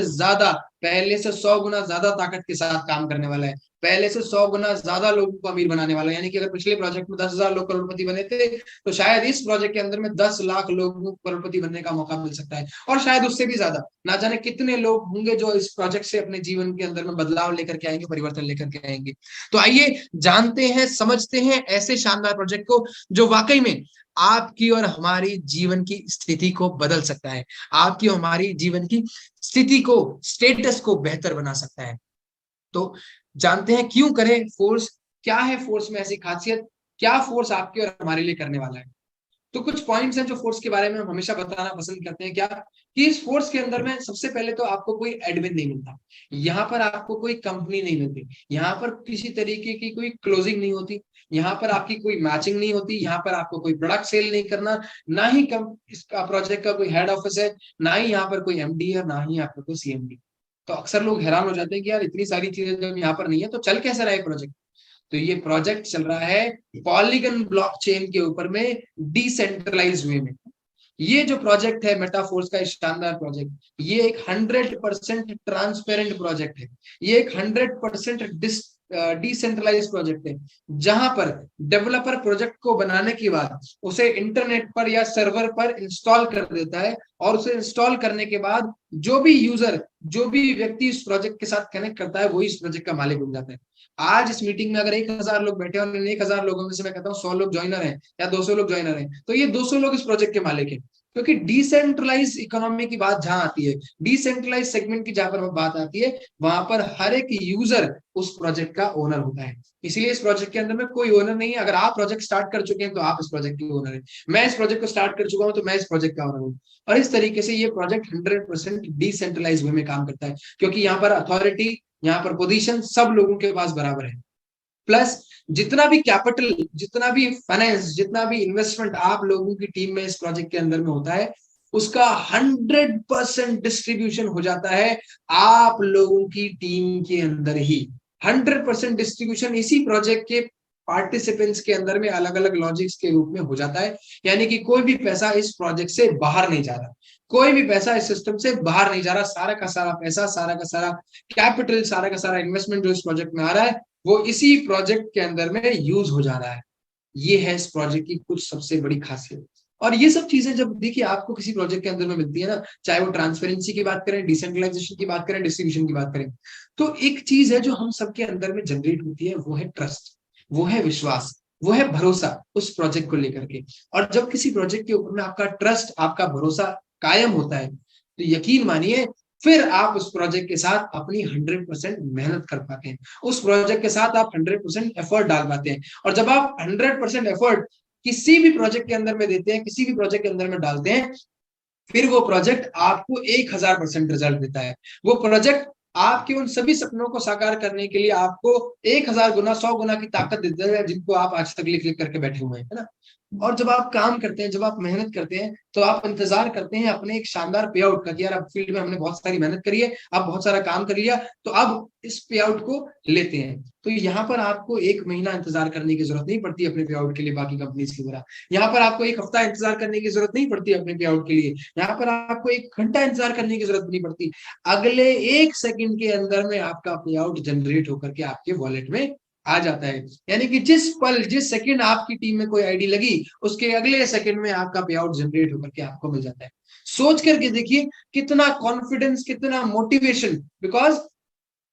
[SPEAKER 2] 100 गुना ज्यादा ताकत के साथ काम करने वाला है, पहले से 100 गुना ज्यादा लोगों को अमीर बनाने वाला है। यानी कि अगर पिछले प्रोजेक्ट में 10,000 लोग करोड़पति बने थे, तो शायद इस प्रोजेक्ट के अंदर में 10 लाख लोगों को करोड़पति बनने का मौका मिल सकता है, और शायद उससे भी ज्यादा। ना जाने कितने लोग होंगे जो इस प्रोजेक्ट से अपने जीवन के अंदर में बदलाव लेकर के आएंगे, परिवर्तन लेकर के आएंगे। तो आइए जानते हैं, समझते हैं ऐसे शानदार प्रोजेक्ट को जो वाकई में आपकी और हमारी जीवन की स्थिति को बदल सकता है, आपकी और हमारी जीवन की स्थिति को, स्टेटस को बेहतर बना सकता है। तो जानते हैं क्यों करें फोर्स, क्या है फोर्स में ऐसी खासियत, क्या फोर्स आपके और हमारे लिए करने वाला है। तो कुछ पॉइंट्स हैं जो फोर्स के बारे में हम हमेशा बताना पसंद करते हैं। क्या कि इस फोर्स के अंदर में सबसे पहले तो आपको कोई एडमिन नहीं मिलता, यहाँ पर आपको कोई कंपनी नहीं मिलती, यहाँ पर किसी तरीके की कोई क्लोजिंग नहीं होती, यहाँ पर आपकी कोई मैचिंग नहीं होती, यहाँ पर आपको कोई प्रोडक्ट सेल नहीं करना, ना ही इसका प्रोजेक्ट का कोई हेड ऑफिस है, ना ही यहाँ पर कोई एमडी है, ना ही आपका कोई सीएमडी। तो अक्सर लोग हैरान हो जाते हैं कि यार इतनी सारी चीजें जब यहाँ पर नहीं है तो चल कैसे रहा है प्रोजेक्ट। तो ये प्रोजेक्ट चल रहा है पॉलीगन ब्लॉकचेन के ऊपर में, डिसेंट्रलाइज वे में। ये जो प्रोजेक्ट है मेटाफोर्स का शानदार प्रोजेक्ट, ये एक 100% ट्रांसपेरेंट प्रोजेक्ट है, ये एक 100% डिसेंट्रलाइज प्रोजेक्ट है, जहां पर डेवलपर प्रोजेक्ट को बनाने के बाद उसे इंटरनेट पर या सर्वर पर इंस्टॉल कर देता है, और उसे इंस्टॉल करने के बाद जो भी यूजर, जो भी व्यक्ति इस प्रोजेक्ट के साथ कनेक्ट करता है, वही इस प्रोजेक्ट का मालिक बन जाता है। आज इस मीटिंग में अगर 1,000 लोग बैठे और इन 1,000 लोगों में से मैं कहता हूँ 100 लोग ज्वाइनर हैं या 200 लोग ज्वाइनर हैं, तो ये 200 लोग इस प्रोजेक्ट के मालिक हैं। क्योंकि डिसेंट्रलाइज इकोनॉमी की बात जहां आती है, डिसेंट्रलाइज सेगमेंट की जहां पर बात आती है, वहां पर हर एक यूजर उस प्रोजेक्ट का ओनर होता है। इसलिए इस प्रोजेक्ट के अंदर में कोई ओनर नहीं है। अगर आप प्रोजेक्ट स्टार्ट कर चुके हैं तो आप इस प्रोजेक्ट के ओनर हैं, मैं इस प्रोजेक्ट को स्टार्ट कर चुका हूं तो मैं इस प्रोजेक्ट का ओनर हूं। और इस तरीके से ये प्रोजेक्ट 100% डिसेंट्रलाइज वे में काम करता है, क्योंकि यहाँ पर अथॉरिटी, यहाँ पर पोजीशन सब लोगों के पास बराबर है। प्लस जितना भी कैपिटल, जितना भी फाइनेंस, जितना भी इन्वेस्टमेंट आप लोगों की टीम में इस प्रोजेक्ट के अंदर में होता है, उसका 100% डिस्ट्रीब्यूशन हो जाता है आप लोगों की टीम के अंदर ही। 100% डिस्ट्रीब्यूशन इसी प्रोजेक्ट के पार्टिसिपेंट्स के अंदर में अलग अलग लॉजिक्स के रूप में हो जाता है। यानी कि कोई भी पैसा इस प्रोजेक्ट से बाहर नहीं जा रहा, कोई भी पैसा इस सिस्टम से बाहर नहीं जा रहा। सारा का सारा पैसा, सारा का सारा कैपिटल, सारा का सारा इन्वेस्टमेंट जो इस प्रोजेक्ट में आ रहा है, वो इसी प्रोजेक्ट के अंदर में यूज हो जा रहा है। ये है इस प्रोजेक्ट की कुछ सबसे बड़ी खासियत। और ये सब चीजें जब देखिए आपको किसी प्रोजेक्ट के अंदर में मिलती है ना, चाहे वो ट्रांसपेरेंसी की बात करें, डिसेंट्रलाइजेशन की बात करें, डिस्ट्रीब्यूशन की बात करें, तो एक चीज है जो हम सबके अंदर में जनरेट होती है, वो है ट्रस्ट, वो है विश्वास, वो है भरोसा उस प्रोजेक्ट को लेकर के। और जब किसी प्रोजेक्ट के ऊपर में आपका ट्रस्ट, आपका भरोसा कायम होता है, तो यकीन मानिए फिर आप उस प्रोजेक्ट के साथ अपनी 100% मेहनत कर पाते हैं, उस प्रोजेक्ट के साथ आप 100% एफर्ट डाल पाते हैं। और जब आप 100% एफर्ट किसी भी प्रोजेक्ट के अंदर में देते हैं, किसी भी प्रोजेक्ट के अंदर में डालते हैं, फिर वो प्रोजेक्ट आपको 1000% रिजल्ट देता है। वो प्रोजेक्ट आपके उन सभी सपनों को साकार करने के लिए आपको 1000 गुना, 100 गुना की ताकत देता है, जिनको आप आज तक लिख लिख करके बैठे हुए हैं, है ना। और जब आप काम करते हैं, जब आप मेहनत करते हैं, तो आप इंतजार करते हैं अपने एक शानदार पे आउट का कि यार अब फील्ड में हमने बहुत सारी मेहनत करी है, अब बहुत सारा काम कर लिया, तो अब इस पे आउट को लेते हैं। तो यहाँ पर आपको 1 महीना इंतजार करने की जरूरत नहीं पड़ती अपने पे आउट के लिए बाकी कंपनीज की तरह। यहाँ पर आपको 1 हफ्ता इंतजार करने की जरूरत नहीं पड़ती अपने पे आउट के लिए। यहाँ पर आपको 1 घंटा इंतजार करने की जरूरत नहीं पड़ती। अगले 1 सेकंड के अंदर में आपका पे आउट जनरेट होकर के आपके वॉलेट में आ जाता है। यानी कि जिस पल, जिस सेकंड आपकी टीम में कोई आईडी लगी, उसके अगले सेकंड में आपका पे आउट जनरेट होकर के आपको मिल जाता है। सोच करके देखिए कितना कॉन्फिडेंस, कितना मोटिवेशन। बिकॉज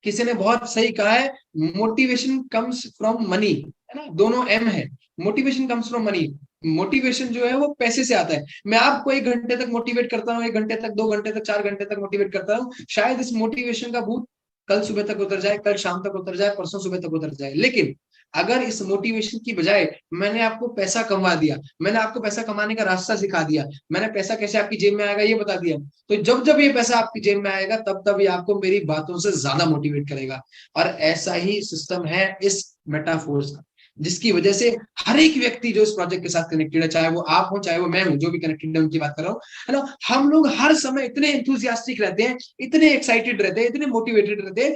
[SPEAKER 2] किसी ने बहुत सही कहा है, मोटिवेशन कम्स फ्रॉम मनी, है ना, दोनों एम है। Motivation comes from money. Motivation जो है वो पैसे से आता है। मैं आपको 1 घंटे तक मोटिवेट करता हूँ, 1 घंटे तक, 2 घंटे तक, 4 घंटे तक मोटिवेट करता हूँ, शायद इस मोटिवेशन का भूत कल सुबह तक उतर जाए, कल शाम तक उतर जाए, परसों सुबह तक उतर जाए। लेकिन अगर इस मोटिवेशन की बजाय मैंने आपको पैसा कमा दिया, मैंने आपको पैसा कमाने का रास्ता सिखा दिया, मैंने पैसा कैसे आपकी जेब में आएगा ये बता दिया, तो जब जब ये पैसा आपकी जेब में आएगा, तब तब ये आपको मेरी बातों से ज्यादा मोटिवेट करेगा। और ऐसा ही सिस्टम है इस मेटाफोर्स का, जिसकी वजह से हर एक व्यक्ति जो इस प्रोजेक्ट के साथ कनेक्टेड है, चाहे वो आप हो, चाहे वो मैं हूं, जो भी कनेक्टेड है उनकी बात कर रहा हूँ, है ना, हम लोग हर समय इतने एंथुसियास्टिक रहते हैं, इतने एक्साइटेड रहते हैं, इतने मोटिवेटेड रहते हैं,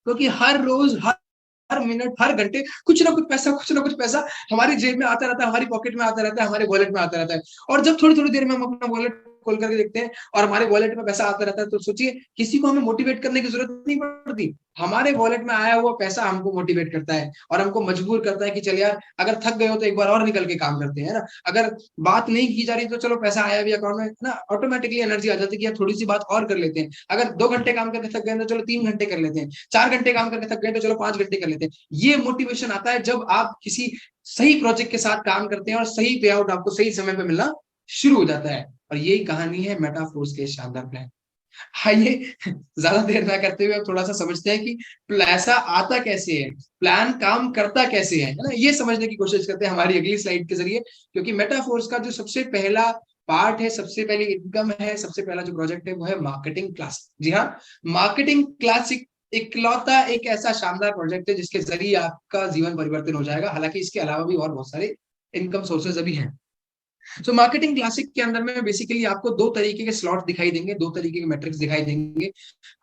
[SPEAKER 2] क्योंकि हर रोज, हर मिनट, हर घंटे कुछ ना कुछ पैसा, कुछ ना कुछ पैसा हमारी जेब में आता रहता है, हमारी पॉकेट में आता रहता है, हमारे वॉलेट में आता रहता है। और जब थोड़ी थोड़ी देर में हम अपना वॉलेट खोल करके देखते हैं और हमारे वॉलेट में पैसा आता रहता है, तो सोचिए किसी को हमें मोटिवेट करने की जरूरत नहीं पड़ती। हमारे वॉलेट में आया हुआ पैसा हमको मोटिवेट करता है और हमको मजबूर करता है कि चल यार, अगर थक गए हो तो एक बार और निकल के काम करते हैं, ना। अगर बात नहीं की जा रही तो चलो पैसा आया भी अकाउंट में, ना, ऑटोमेटिकली एनर्जी आ जाती है कि यार थोड़ी सी बात और कर लेते हैं। अगर 2 घंटे काम करके थक गए तो चलो 3 घंटे कर लेते हैं, 4 घंटे काम करके थक गए तो चलो 5 घंटे कर लेते हैं। ये मोटिवेशन आता है जब आप किसी सही प्रोजेक्ट के साथ काम करते हैं और सही पे आउट आपको सही समय पे मिलना शुरू हो जाता है। और यही कहानी है मेटाफोर्स के शानदार प्लान। आइए ज्यादा देर ना करते हुए अब थोड़ा सा समझते हैं कि पैसा आता कैसे है, प्लान काम करता कैसे है ना, ये समझने की कोशिश करते हैं हमारी अगली स्लाइड के जरिए। क्योंकि मेटाफोर्स का जो सबसे पहला पार्ट है, सबसे पहली इनकम है, सबसे पहला जो प्रोजेक्ट है वो है मार्केटिंग क्लास। जी हाँ, मार्केटिंग क्लासिक इकलौता एक ऐसा शानदार प्रोजेक्ट है जिसके जरिए आपका जीवन परिवर्तन हो जाएगा। हालांकि इसके अलावा भी और बहुत सारे इनकम सोर्सेज अभी हैं। तो मार्केटिंग क्लासिक के अंदर में बेसिकली आपको 2 तरीके के स्लॉट दिखाई देंगे, 2 तरीके के मैट्रिक्स दिखाई देंगे।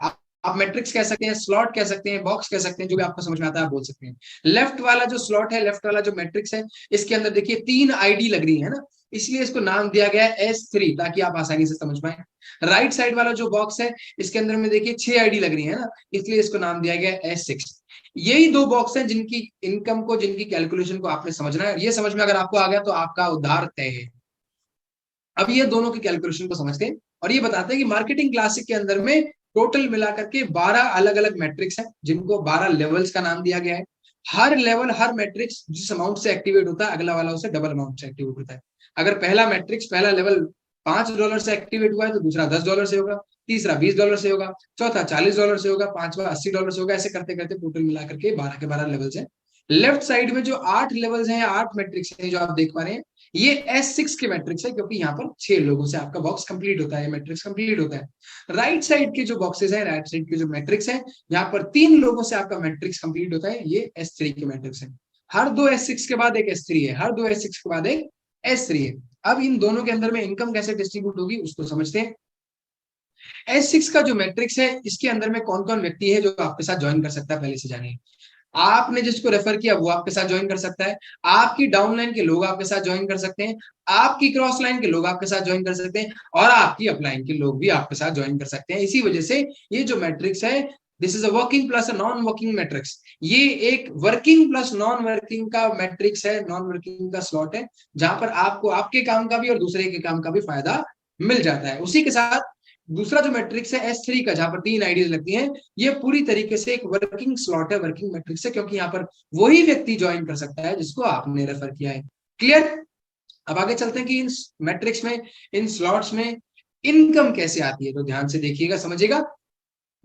[SPEAKER 2] आप मैट्रिक्स कह सकते हैं, स्लॉट कह सकते हैं, बॉक्स कह सकते हैं, जो भी आपको समझ में आता है आप बोल सकते हैं। लेफ्ट वाला जो स्लॉट है, लेफ्ट वाला जो मैट्रिक्स है, इसके अंदर देखिए 3 आईडी लग रही है ना, इसलिए इसको नाम दिया गया है S3, ताकि आप आसानी से समझ पाए। राइट साइड वाला जो बॉक्स है, इसके अंदर में देखिए 6 आईडी लग रही है ना, इसलिए इसको नाम दिया गया है S6। यही 2 बॉक्स हैं जिनकी इनकम को, जिनकी कैलकुलेशन को आपने समझना है। ये समझ में अगर आपको आ गया तो आपका उद्धार तय है। अब ये दोनों की कैलकुलेशन को समझते हैं और ये बताते हैं कि मार्केटिंग क्लासिक के अंदर में टोटल मिलाकर के 12 अलग अलग मैट्रिक्स हैं, जिनको 12 लेवल्स का नाम दिया गया है। हर लेवल, हर मैट्रिक्स जिस अमाउंट से एक्टिवेट होता है, अगला वाला उसे डबल अमाउंट से एक्टिवेट होता है। अगर पहला मैट्रिक्स, पहला लेवल $5 से एक्टिवेट हुआ है, तो दूसरा $10 से होगा, तीसरा $20 से होगा, चौथा $40 से होगा, पांचवा $80 से होगा। ऐसे करते करते टोटल मिलाकर के 12 के 12 लेवल्स हैं। लेफ्ट साइड में जो 8 लेवल्स हैं, 8 मैट्रिक्स हैं जो आप देख पा रहे हैं, ये S6 के मैट्रिक्स है, क्योंकि यहाँ पर 6 लोगों से आपका बॉक्स कंप्लीट होता है, मैट्रिक्स कंप्लीट होता है। राइट साइड के जो बॉक्सेस है, राइट साइड के जो मैट्रिक्स है, यहाँ पर 3 लोगों से आपका मैट्रिक्स कंप्लीट होता है, ये S3 के मैट्रिक्स है। हर दो S6 के बाद एक S3 है, हर दो S6 के बाद एक S3 है। अब इन दोनों के अंदर में इनकम कैसे डिस्ट्रीब्यूट होगी उसको समझते हैं। S6 का जो मैट्रिक्स है, इसके अंदर में कौन कौन व्यक्ति है जो आपके साथ ज्वाइन कर सकता है, पहले से जानिए। आपने जिसको रेफर किया वो आपके साथ ज्वाइन कर सकता है, आपकी डाउन लाइन के लोग आपके साथ ज्वाइन कर सकते हैं, आपकी क्रॉस लाइन के लोग आपके साथ ज्वाइन कर सकते हैं, और आपकी अपलाइन के लोग भी आपके साथ ज्वाइन कर सकते हैं। इसी वजह से ये जो मैट्रिक्स है, this is a working plus a non working matrix. ये एक वर्किंग प्लस नॉन वर्किंग का मैट्रिक्स है, नॉन वर्किंग का स्लॉट है, जहां पर आपको आपके काम का भी और दूसरे के काम का भी फायदा मिल जाता है। उसी के साथ दूसरा जो मैट्रिक्स है S3 का, जहां पर 3 आईडीज लगती हैं, ये पूरी तरीके से एक वर्किंग स्लॉट है, वर्किंग मैट्रिक्स है, क्योंकि यहाँ पर वही व्यक्ति ज्वाइन कर सकता है जिसको आपने रेफर किया है। क्लियर? अब आगे चलते हैं कि इन मैट्रिक्स में, इन स्लॉट्स में इनकम कैसे आती है, तो ध्यान से देखिएगा, समझिएगा।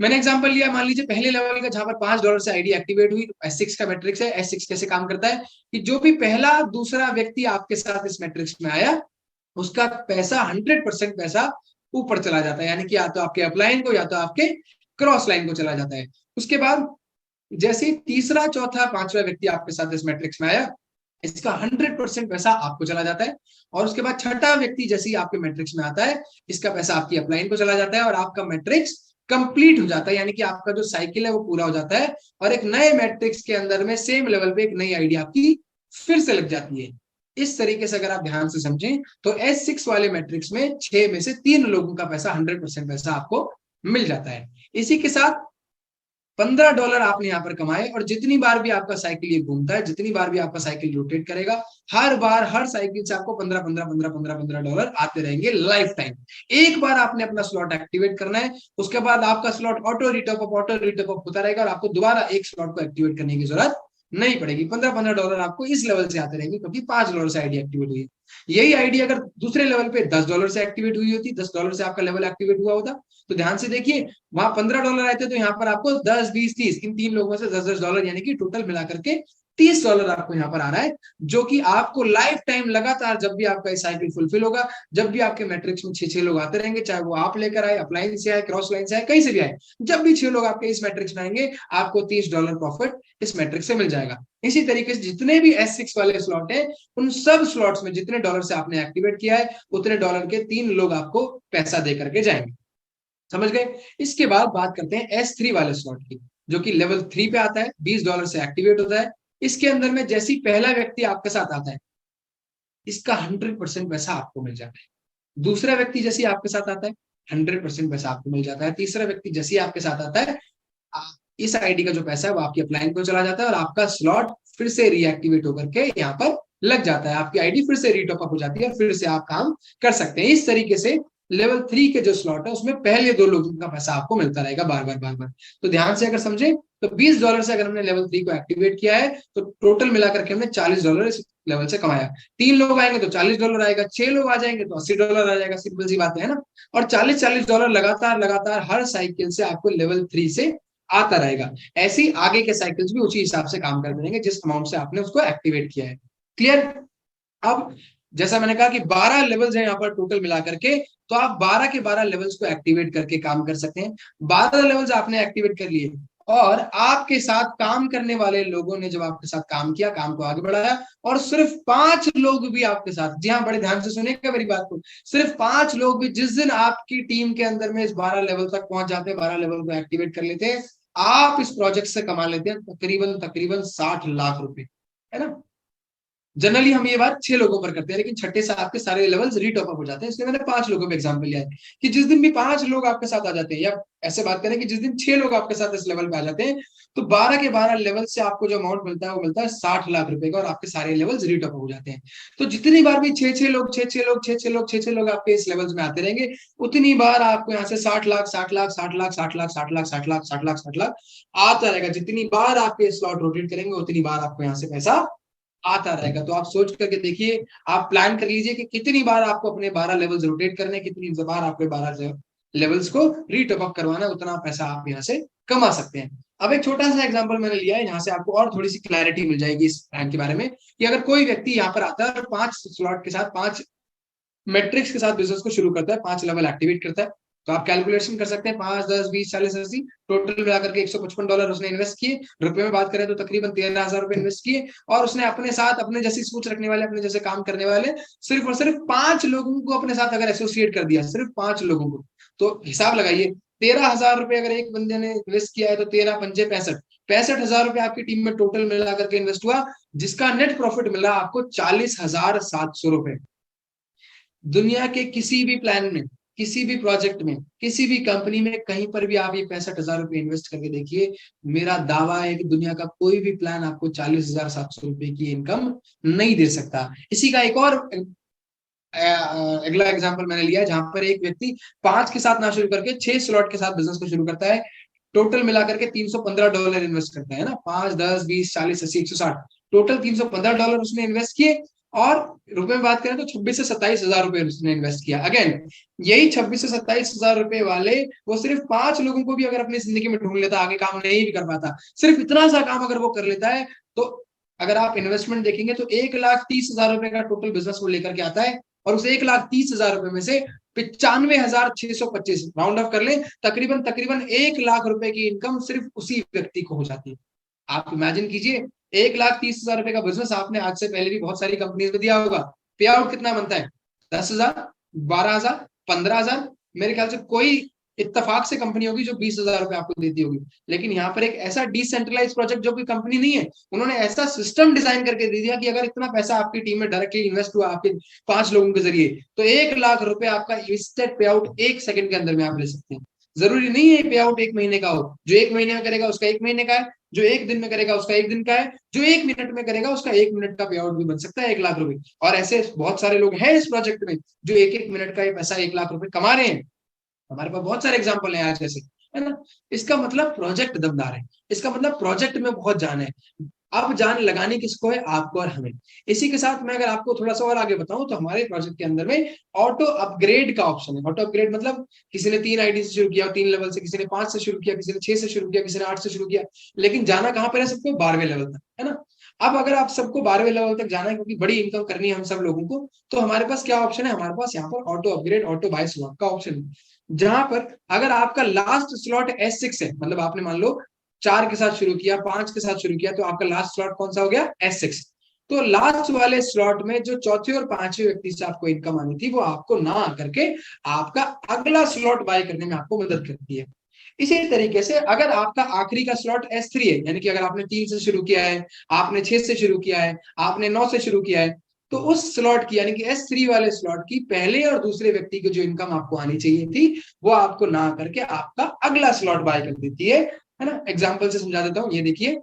[SPEAKER 2] मैंने एग्जांपल लिया, मान लीजिए पहले लेवल का, जहां पर $5 से आईडी एक्टिवेट हुई, S6 का मैट्रिक्स है। S6 कैसे काम करता है कि जो भी पहला दूसरा व्यक्ति आपके साथ इस मैट्रिक्स में आया, उसका पैसा 100% पैसा ऊपर चला जाता है, यानी कि या तो आपके अपलाइन को या तो आपके क्रॉस लाइन को चला जाता है। उसके बाद जैसे तीसरा चौथा पांचवा व्यक्ति आपके साथ इस मैट्रिक्स में आया, इसका 100% पैसा आपको चला जाता है। और उसके बाद छठा व्यक्ति जैसे ही आपके मैट्रिक्स में आता है, इसका पैसा आपकी अपलाइन को चला जाता है और आपका मैट्रिक्स कंप्लीट हो जाता है, यानी कि आपका जो साइकिल है वो पूरा हो जाता है और एक नए मैट्रिक्स के अंदर में सेम लेवल पे एक नई आईडी आपकी फिर से लग जाती है। इस तरीके से अगर आप ध्यान से समझें तो S6 वाले मैट्रिक्स में 6 में से 3 लोगों का पैसा 100% पैसा आपको मिल जाता है। इसी के साथ $15 आपने यहाँ पर कमाए, और जितनी बार भी आपका साइकिल ये घूमता है, जितनी बार भी आपका साइकिल रोटेट करेगा, हर बार हर साइकिल से आपको $15 आते रहेंगे लाइफ टाइम। एक बार आपने अपना स्लॉट एक्टिवेट करना है, उसके बाद आपका स्लॉट ऑटो रिटॉप अप होता रहेगा और आपको दोबारा एक स्लॉट को एक्टिवेट करने की जरूरत नहीं पड़ेगी। $15 आपको इस लेवल से आते रहेंगे, क्योंकि $5 से आईडी एक्टिवेट हुई है। यही आईडी अगर दूसरे लेवल पे $10 से एक्टिवेट हुई होती, $10 से आपका लेवल एक्टिवेट हुआ होता, तो ध्यान से देखिए, वहां $15 आए थे, तो यहाँ पर आपको 10, 20, 30 इन 3 लोगों से $10 यानी कि टोटल मिलाकर के $30 आपको यहाँ पर आ रहा है, जो कि आपको लाइफ टाइम लगातार जब भी आपका साइकिल फुलफिल होगा, जब भी आपके मैट्रिक्स में 6 लोग आते रहेंगे, चाहे वो आप लेकर आए, अपलाइन से आए, क्रॉस लाइन से आए, कहीं से भी आए, जब भी 6 लोग आपके इस मैट्रिक्स में आएंगे, आपको $30 प्रॉफिट इस मैट्रिक्स से मिल जाएगा। इसी तरीके से जितने भी S6 वाले स्लॉट है, उन सब स्लॉट्स में जितने डॉलर से आपने एक्टिवेट किया है, उतने डॉलर के 3 लोग आपको पैसा दे करके जाएंगे। समझ गए? इसके बाद बात करते हैं S3 वाले स्लॉट की, जो कि लेवल 3 पे आता है, $20 से एक्टिवेट होता है। इसके अंदर में जैसे ही पहला व्यक्ति आपके साथ आता है, इसका 100% पैसा आपको मिल जाता है। दूसरा व्यक्ति जैसे ही आपके साथ आता है, 100% पैसा आपको मिल जाता है। तीसरा व्यक्ति जैसे ही आपके साथ आता है, इस आईडी का जो पैसा है वो आपकी अपलाइन को चला जाता है और आपका स्लॉट फिर से रीएक्टिवेट होकर के यहाँ पर लग जाता है, आपकी आईडी फिर से रीटॉप अप हो जाती है और फिर से आप काम कर सकते हैं। इस तरीके से लेवल 3 के जो स्लॉट है उसमें पहले 2 लोगों का पैसा आपको मिलता रहेगा बार बार। तो ध्यान से अगर समझे तो $20 से अगर हमने लेवल 3 को एक्टिवेट किया है, तो टोटल मिलाकर के हमने $40 इस लेवल से कमाया। 3 लोग आएंगे तो $40 आएगा, 6 लोग आ जाएंगे तो $80 आ जाएगा, सिंपल सी बात है ना। और $40 लगातार हर साइकिल से आपको लेवल 3 से आता रहेगा। ऐसे ही आगे के साइकिल्स भी उसी हिसाब से काम कर देंगे जिस अमाउंट से आपने उसको एक्टिवेट किया है। क्लियर? अब जैसा मैंने कहा कि 12 लेवल्स हैं यहाँ पर टोटल मिला करके, तो आप 12 के 12 लेवल्स को एक्टिवेट करके काम कर सकते हैं। 12 लेवल्स आपने एक्टिवेट कर लिए और आपके साथ काम करने वाले लोगों ने जब आपके साथ काम किया, काम को आगे बढ़ाया, और सिर्फ 5 लोग भी आपके साथ, जी हाँ, बड़े ध्यान से सुनिएगा मेरी बात को, सिर्फ 5 लोग भी जिस दिन आपकी टीम के अंदर में इस 12 लेवल तक पहुंच जाते हैं, 12 लेवल को एक्टिवेट कर लेते हैं, आप इस प्रोजेक्ट से कमा लेते हैं तकरीबन 60 लाख रुपए, है ना। जनरली हम ये बात 6 लोगों पर करते हैं, लेकिन छठे से आपके सारे लेवल्स रीटॉप अप हो जाते हैं, इसलिए मैंने 5 लोगों पे एग्जांपल लिया है कि जिस दिन भी 5 लोग आपके साथ आ जाते हैं, या ऐसे बात करें कि जिस दिन 6 लोग आपके साथ इस लेवल पे आ जाते हैं, तो 12 के 12 लेवल से आपको जो अमाउंट मिलता है वो मिलता है 60 लाख रुपए का, और आपके सारे लेवल्स रीटॉप अप हो जाते हैं। तो जितनी बार भी 6 लोग आपके इस लेवल्स में आते रहेंगे, उतनी बार आपको यहाँ से 60 लाख आता रहेगा। जितनी बार आपके स्लॉट रोटेट करेंगे, उतनी बार आपको यहाँ से पैसा आता रहेगा। तो आप सोच करके देखिए, आप प्लान कर लीजिए कि कितनी बार आपको अपने 12 लेवल्स रोटेट करने, कितनी बार आपके 12 लेवल्स को रीटॉप अप करवाना, उतना पैसा आप यहाँ से कमा सकते हैं। अब एक छोटा सा एग्जांपल मैंने लिया है, यहाँ से आपको और थोड़ी सी क्लैरिटी मिल जाएगी इस बैंक के बारे में, कि अगर कोई व्यक्ति यहाँ पर आता है और 5 स्लॉट के साथ, 5 मैट्रिक्स के साथ बिजनेस को शुरू करता है, 5 लेवल एक्टिवेट करता है, तो आप कैलकुलेशन कर सकते हैं, 5, 10, 20, 40, 80, टोटल मिलाकर के $155 उसने इन्वेस्ट किए। रुपए में बात करें तो तकरीबन 13,000 रुपए इन्वेस्ट किए, और उसने अपने साथ अपने जैसी सोच रखने वाले, अपने जैसे काम करने वाले सिर्फ और सिर्फ 5 लोगों को अपने साथ अगर एसोसिएट कर दिया, सिर्फ 5 लोगों को, तो हिसाब लगाइए, 13,000 रुपए अगर एक बंदे ने इन्वेस्ट किया है तो 13 पंजे 65, 65,000 रुपए आपकी टीम में टोटल मिला करके इन्वेस्ट हुआ, जिसका नेट प्रॉफिट मिला आपको 40,700 रुपए। दुनिया के किसी भी प्लान में, किसी भी प्रोजेक्ट में, किसी भी कंपनी में, कहीं पर भी आप ये 65,000 रुपए इन्वेस्ट करके देखिए, मेरा दावा है कि दुनिया का कोई भी प्लान आपको 40,700 रुपए की इनकम नहीं दे सकता। इसी का एक और अगला एग्जांपल मैंने लिया है, जहां पर एक व्यक्ति 5 के साथ ना शुरू करके 6 स्लॉट के साथ बिजनेस को शुरू करता है, टोटल मिलाकर के $315 इन्वेस्ट करता है ना, 5, 10, 20, 40, 80, 160, टोटल $315 उसने इन्वेस्ट किए, और रुपए में बात करें तो 26 से 27,000 रुपए उसने इन्वेस्ट किया। अगेन यही 26 से 27,000 रुपए वाले वो सिर्फ 5 लोगों को भी अगर अपनी जिंदगी में ढूंढ लेता, आगे काम नहीं भी कर पाता, सिर्फ इतना सा काम अगर वो कर लेता है, तो अगर आप इन्वेस्टमेंट देखेंगे तो 1,30,000 रुपए का टोटल बिजनेस वो लेकर के आता है, और उस 1,30,000 रुपए में से 95,625 राउंड ऑफ कर ले, तकरीबन तकरीबन 1,00,000 रुपए की इनकम सिर्फ उसी व्यक्ति को हो जाती है। आप इमेजिन कीजिए, 1,30,000 रुपए का बिजनेस आपने आज से पहले भी बहुत सारी कंपनीज में दिया होगा, पे आउट कितना बनता है? 10,000, 12,000, 15,000, मेरे ख्याल से कोई इत्तेफाक से कंपनी होगी जो 20,000 रुपए आपको देती होगी। लेकिन यहाँ पर एक ऐसा डिसेंट्रलाइज प्रोजेक्ट जो कोई कंपनी नहीं है, उन्होंने ऐसा सिस्टम डिजाइन करके दे दिया कि अगर इतना पैसा आपकी टीम में डायरेक्टली इन्वेस्ट हुआ आपके 5 लोगों के जरिए, तो 1,00,000 रुपए आपका इंस्टेंट पे आउट 1 सेकंड के अंदर में आप ले सकते हैं। जरूरी नहीं है पे आउट 1 महीने का हो, जो 1 महीने में करेगा उसका 1 महीने का है, जो 1 दिन में करेगा उसका 1 दिन का है, जो 1 मिनट में करेगा उसका 1 मिनट का पे आउट भी बन सकता है 1,00,000 रुपए। और ऐसे बहुत सारे लोग हैं इस प्रोजेक्ट में जो 1-1 मिनट का ये पैसा 1,00,000 रुपए कमा रहे हैं। हमारे पास बहुत सारे एग्जाम्पल हैं आज जैसे, है ना। इसका मतलब प्रोजेक्ट दमदार है, इसका मतलब प्रोजेक्ट में बहुत जान है। अब जान लगानी किसको है? आपको और हमें। इसी के साथ मैं अगर आपको थोड़ा सा और आगे बताऊं तो हमारे प्रोजेक्ट के अंदर में ऑटो अपग्रेड का ऑप्शन है। ऑटो अपग्रेड मतलब किसी ने 3 आईडी से शुरू किया, 3 लेवल से, किसी ने 5 से शुरू किया, किसी ने 6 से शुरू किया, किसी ने 8 से शुरू किया, लेकिन जाना कहाँ पर है सबको? 12वें लेवल तक, है ना। अब अगर आप सबको 12वें लेवल तक जाना है क्योंकि बड़ी इनकम करनी है हम सब लोगों को, तो हमारे पास क्या ऑप्शन है? हमारे पास यहाँ पर auto upgrade, auto buy slot का ऑप्शन है, जहां पर अगर आपका लास्ट स्लॉट S6 है, मतलब आपने मान लो 4 के साथ शुरू किया, 5 के साथ शुरू किया, तो आपका लास्ट स्लॉट कौन सा हो गया? S6। तो लास्ट वाले स्लॉट में जो चौथे और पांचवें व्यक्ति से आपको इनकम आनी थी, वो आपको ना आकर के आपका अगला स्लॉट बाय करने में आपको मदद करती है। इसी तरीके से अगर आपका आखिरी का स्लॉट S3 है, यानी कि अगर आपने 3 से शुरू किया है, आपने 6 से शुरू किया है, आपने 9 से शुरू किया है, तो उस स्लॉट की यानी कि S3 वाले स्लॉट की पहले और दूसरे व्यक्ति की जो इनकम आपको आनी चाहिए थी, वो आपको ना करके आपका अगला स्लॉट बाय कर देती है ना। एग्जांपल से समझा देता हूँ, ये देखिए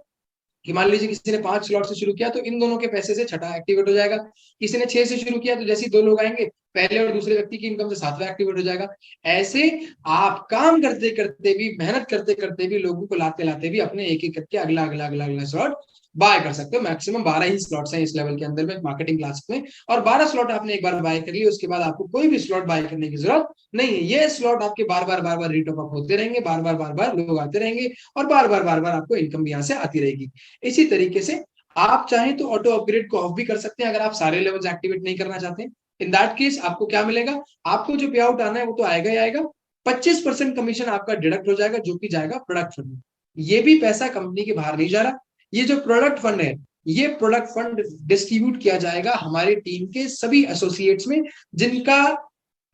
[SPEAKER 2] कि मान लीजिए किसी ने 5 स्लॉट से शुरू किया, तो इन दोनों के पैसे से छठा एक्टिवेट हो जाएगा। किसी ने 6 से शुरू किया, तो जैसे 2 लोग आएंगे, पहले और दूसरे व्यक्ति की इनकम से 7वां एक्टिवेट हो जाएगा। ऐसे आप काम करते करते भी, मेहनत करते करते भी, लोगों को लाते लाते भी अपने एक एक करके अगला अगला अगला अगला स्लॉट बाय कर सकते हो। मैक्सिमम 12 ही स्लॉट्स हैं इस लेवल के अंदर में, मार्केटिंग क्लास में, और 12 स्लॉट आपने एक बार बाय कर लिए, उसके बाद आपको कोई भी स्लॉट बाय करने की जरूरत नहीं है। ये स्लॉट आपके बार बार रिटॉप अप होते रहेंगे, बार बार लोग आते रहेंगे, और बार बार आपको इनकम भी यहाँ से आती रहेगी। इसी तरीके से आप चाहें तो ऑटो अपग्रेड को ऑफ भी कर सकते हैं अगर आप सारे लेवल्स एक्टिवेट नहीं करना चाहते। इन दैट केस आपको क्या मिलेगा? आपको जो पे आउट आना है वो तो आएगा ही आएगा, 25% कमीशन आपका डिडक्ट हो जाएगा, जो कि जाएगा प्रोडक्ट फंड में। ये भी पैसा कंपनी के बाहर नहीं जा रहा। ये जो प्रोडक्ट फंड है, ये प्रोडक्ट फंड डिस्ट्रीब्यूट किया जाएगा हमारी टीम के सभी एसोसिएट्स में, जिनका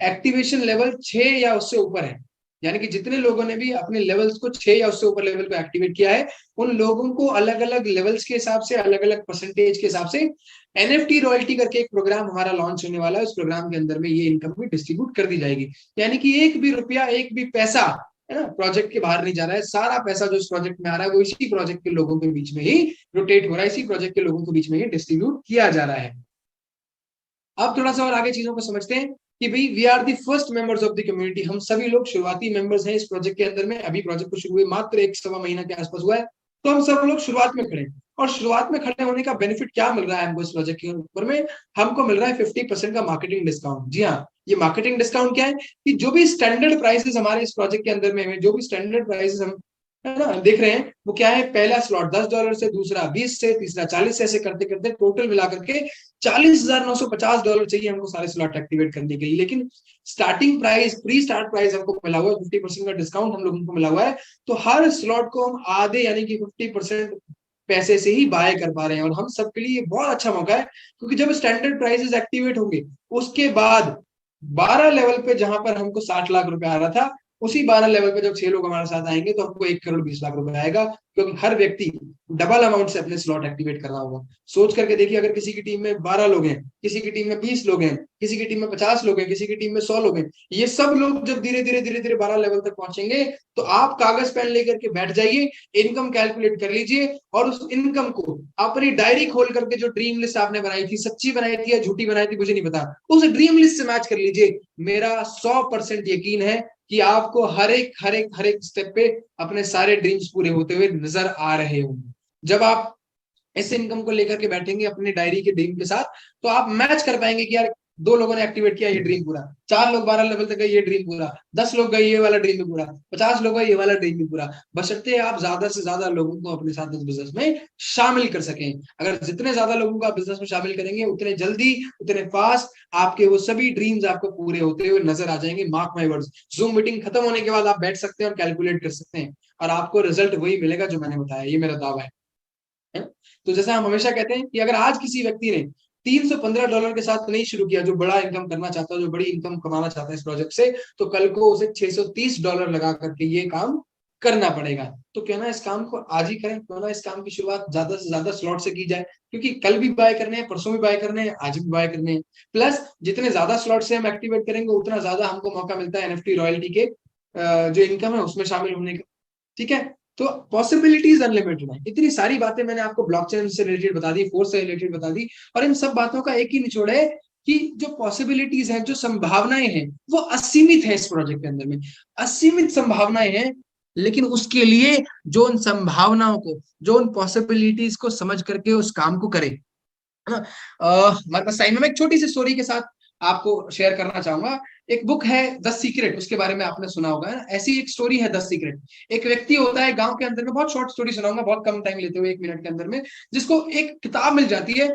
[SPEAKER 2] एक्टिवेशन लेवल 6 या उससे ऊपर है। यानी कि जितने लोगों ने भी अपने लेवल्स को 6 या उससे ऊपर लेवल को एक्टिवेट किया है, उन लोगों को अलग अलग लेवल्स के हिसाब से, अलग अलग परसेंटेज के हिसाब से NFT रॉयल्टी करके एक प्रोग्राम हमारा लॉन्च होने वाला है। उस प्रोग्राम के अंदर में ये इनकम भी डिस्ट्रीब्यूट कर दी जाएगी। यानी कि एक भी रुपया, एक भी पैसा, है ना, प्रोजेक्ट के बाहर नहीं जा रहा है। सारा पैसा जो इस प्रोजेक्ट में आ रहा है वो इसी प्रोजेक्ट के लोगों के बीच में ही रोटेट हो रहा है, इसी प्रोजेक्ट के लोगों के बीच में ही डिस्ट्रीब्यूट किया जा रहा है। अब थोड़ा सा और आगे चीजों को समझते हैं कि भाई we are the first members of the community. हम सभी लोग शुरुआती मेंबर्स हैं इस प्रोजेक्ट के अंदर में। अभी प्रोजेक्ट को शुरू हुए मात्र 1-1.25 महीना के आसपास हुआ है, तो हम सब लोग शुरुआत में खड़े हैं। और शुरुआत में खड़े होने का बेनिफिट क्या मिल रहा है हमको इस प्रोजेक्ट के ऊपर में? हमको मिल रहा है 50% का मार्केटिंग डिस्काउंट। जी हाँ, ये मार्केटिंग डिस्काउंट क्या है कि जो भी स्टैंडर्ड प्राइसेस हमारे इस प्रोजेक्ट के अंदर में, जो भी स्टैंडर्ड प्राइसेस हम है ना, देख रहे हैं वो क्या है, पहला स्लॉट $10 से, दूसरा 20 से, तीसरा 40 से, ऐसे करते करते टोटल मिलाकर के $40,950 चाहिए हमको सारे स्लॉट एक्टिवेट करने के लिए। लेकिन starting price, pre start price हमको मिला हुआ है, 50% का डिस्काउंट हम लोगों को मिला हुआ है, तो हर स्लॉट को हम आधे यानी कि 50% पैसे से ही बाय कर पा रहे हैं। और हम सबके लिए बहुत अच्छा मौका है, क्योंकि जब स्टैंडर्ड प्राइसेस एक्टिवेट होंगे उसके बाद 12 लेवल पे जहां पर हमको 60 लाख रुपए आ रहा था, उसी 12 लेवल पे जब 6 लोग हमारे साथ आएंगे तो हमको 1,20,00,000 रुपए आएगा, क्योंकि हर व्यक्ति डबल अमाउंट से अपने स्लॉट एक्टिवेट कर रहा होगा। सोच करके देखिए, अगर किसी की टीम में 12 लोग हैं, किसी की टीम में 20 लोग हैं, किसी की टीम में 50 लोग हैं, किसी की टीम में 100 लोग हैं, ये सब लोग जब धीरे धीरे धीरे धीरे 12 लेवल तक पहुंचेंगे, तो आप कागज पेन लेकर के बैठ जाइए, इनकम कैलकुलेट कर लीजिए, और उस इनकम को अपनी डायरी खोल करके, जो ड्रीम लिस्ट आपने बनाई थी, सच्ची बनाई थी या झूठी बनाई थी मुझे नहीं पता, उस ड्रीम लिस्ट से मैच कर लीजिए। मेरा 100% यकीन है कि आपको हर एक स्टेप पे अपने सारे ड्रीम्स पूरे होते हुए नजर आ रहे होंगे। जब आप इस इनकम को लेकर के बैठेंगे अपनी डायरी के ड्रीम के साथ, तो आप मैच कर पाएंगे कि यार 2 लोगों ने एक्टिवेट किया, ये ड्रीम पूरा, 4 लोग 12 लेवल तक गए, ये ड्रीम पूरा, 10 लोग गए, ये वाला ड्रीम भी पूरा, 50 लोग गए, ये वाला ड्रीम भी पूरा। बशर्ते आप ज्यादा से ज्यादा लोगों को अपने साथ इस बिजनेस में शामिल कर सकें। अगर जितने ज्यादा लोगों को आप बिजनेस में शामिल करेंगे, उतने जल्दी, उतने फास्ट आपके वो सभी ड्रीम्स आपको पूरे होते हुए नजर आ जाएंगे। Mark my words, zoom meeting खत्म होने के बाद आप बैठ सकते हैं और कैलकुलेट कर सकते हैं, और आपको रिजल्ट वही मिलेगा जो मैंने बताया, ये मेरा दावा है। तो जैसे हम हमेशा कहते हैं कि अगर आज किसी व्यक्ति ने $315 के साथ नहीं शुरू किया, जो बड़ा इनकम करना चाहता है, जो बड़ी इनकम कमाना चाहता है इस प्रोजेक्ट से, तो कल को उसे $630 लगा करके ये काम करना पड़ेगा। तो क्यों ना इस काम को आज ही करें, क्यों ना इस काम की शुरुआत ज्यादा से ज्यादा स्लॉट से की जाए, क्योंकि कल भी बाय करने हैं, परसों भी बाय करने हैं, आज भी बाय करने हैं। प्लस जितने ज्यादा स्लॉट से हम एक्टिवेट करेंगे, उतना ज्यादा हमको मौका मिलता है एनएफटी रॉयल्टी के जो इनकम है उसमें शामिल होने का। ठीक है, तो पॉसिबिलिटीज अनलिमिटेड है। इतनी सारी बातें मैंने आपको ब्लॉकचेन से रिलेटेड बता दी, फोर्स से रिलेटेड बता दी, और इन सब बातों का एक ही निचोड़ है कि जो पॉसिबिलिटीज हैं, जो संभावनाएं हैं, वो असीमित है। इस प्रोजेक्ट के अंदर में असीमित संभावनाएं हैं, लेकिन उसके लिए जो उन संभावनाओं को, जो उन पॉसिबिलिटीज को समझ करके उस काम को करे, है ना। हमारे पास टाइम है, मैं एक छोटी सी स्टोरी के साथ आपको शेयर करना चाहूंगा। एक बुक है द सीक्रेट, उसके बारे में आपने सुना होगा, है ना। ऐसी एक स्टोरी है द सीक्रेट। एक व्यक्ति होता है गांव के अंदर में, बहुत शॉर्ट स्टोरी सुनाऊंगा, बहुत कम टाइम लेते हुए, 1 मिनट के अंदर में, जिसको एक किताब मिल जाती है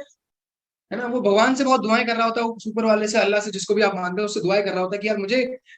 [SPEAKER 2] ना। वो भगवान से बहुत दुआएं कर रहा होता है, ऊपर वाले से, अल्लाह से, जिसको भी आप मानते हो, उससे दुआएं कर रहा होता है कि यार मुझे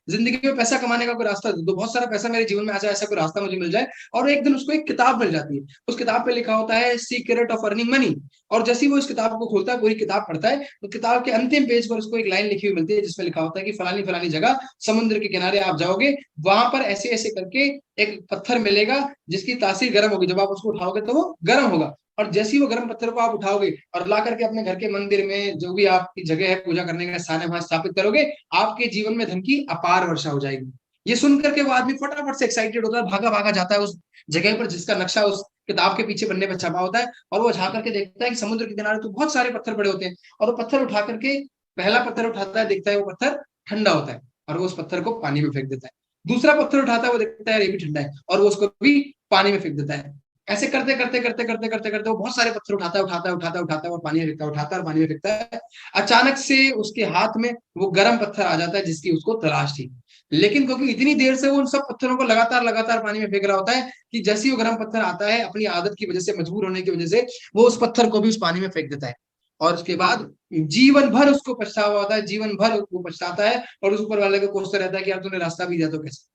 [SPEAKER 2] जिंदगी में पैसा कमाने का कोई रास्ता दे दो, बहुत सारा पैसा मेरे जीवन में आ जाए, ऐसा कोई रास्ता मुझे मिल जाए। और एक दिन उसको एक किताब मिल जाती है, उस किताब पे लिखा होता है सीक्रेट ऑफ अर्निंग मनी। और जैसे ही वो इस किताब को खोलता है, पूरी किताब पढ़ता है, तो किताब के अंतिम पेज पर उसको एक लाइन लिखी हुई मिलती है, जिसमें लिखा होता है कि फलानी फलानी जगह समुद्र के किनारे आप जाओगे, वहां पर ऐसे ऐसे करके एक पत्थर मिलेगा जिसकी तासीर गर्म होगी, जब आप उसको उठाओगे तो वो गर्म होगा, और जैसे ही वो गर्म पत्थर को आप उठाओगे और ला करके अपने घर के मंदिर में, जो भी आपकी जगह है पूजा करने का स्थान है, वहां स्थापित करोगे, आपके जीवन में धन की अपार वर्षा हो जाएगी। ये सुन करके वो आदमी फटाफट से एक्साइटेड होता है, भागा भागा जाता है उस जगह पर जिसका नक्शा उस किताब के पीछे पन्ने पर छपा होता है, और वो जा करके देखता है कि समुद्र के किनारे तो बहुत सारे पत्थर पड़े होते हैं, और वो पत्थर उठा करके, पहला पत्थर उठाता है, देखता है वो पत्थर ठंडा होता है, और वो उस पत्थर को पानी में फेंक देता है। दूसरा पत्थर उठाता है, वो देखता है ये भी ठंडा है, और वो उसको भी पानी में फेंक देता है। ऐसे करते करते करते करते करते करते वो बहुत सारे पत्थर उठाता है, उठाता है, उठाता है, उठाता है, और पानी में फेंकता है, उठाता है और पानी में फेंकता है। अचानक से उसके हाथ में वो गर्म पत्थर आ जाता है जिसकी उसको तलाश थी। लेकिन क्योंकि इतनी देर से वो उन सब पत्थरों को लगातार लगातार पानी में फेंक रहा होता है, कि जैसे ही वो गर्म पत्थर आता है, अपनी आदत की वजह से, मजबूर होने की वजह से, वो उस पत्थर को भी उस पानी में फेंक देता है। और उसके बाद जीवन भर उसको पछतावा होता है, जीवन भर वो पछताता है, और उस ऊपर वाले को कोसता रहता है कि यार तूने रास्ता भी दिया तो कैसे।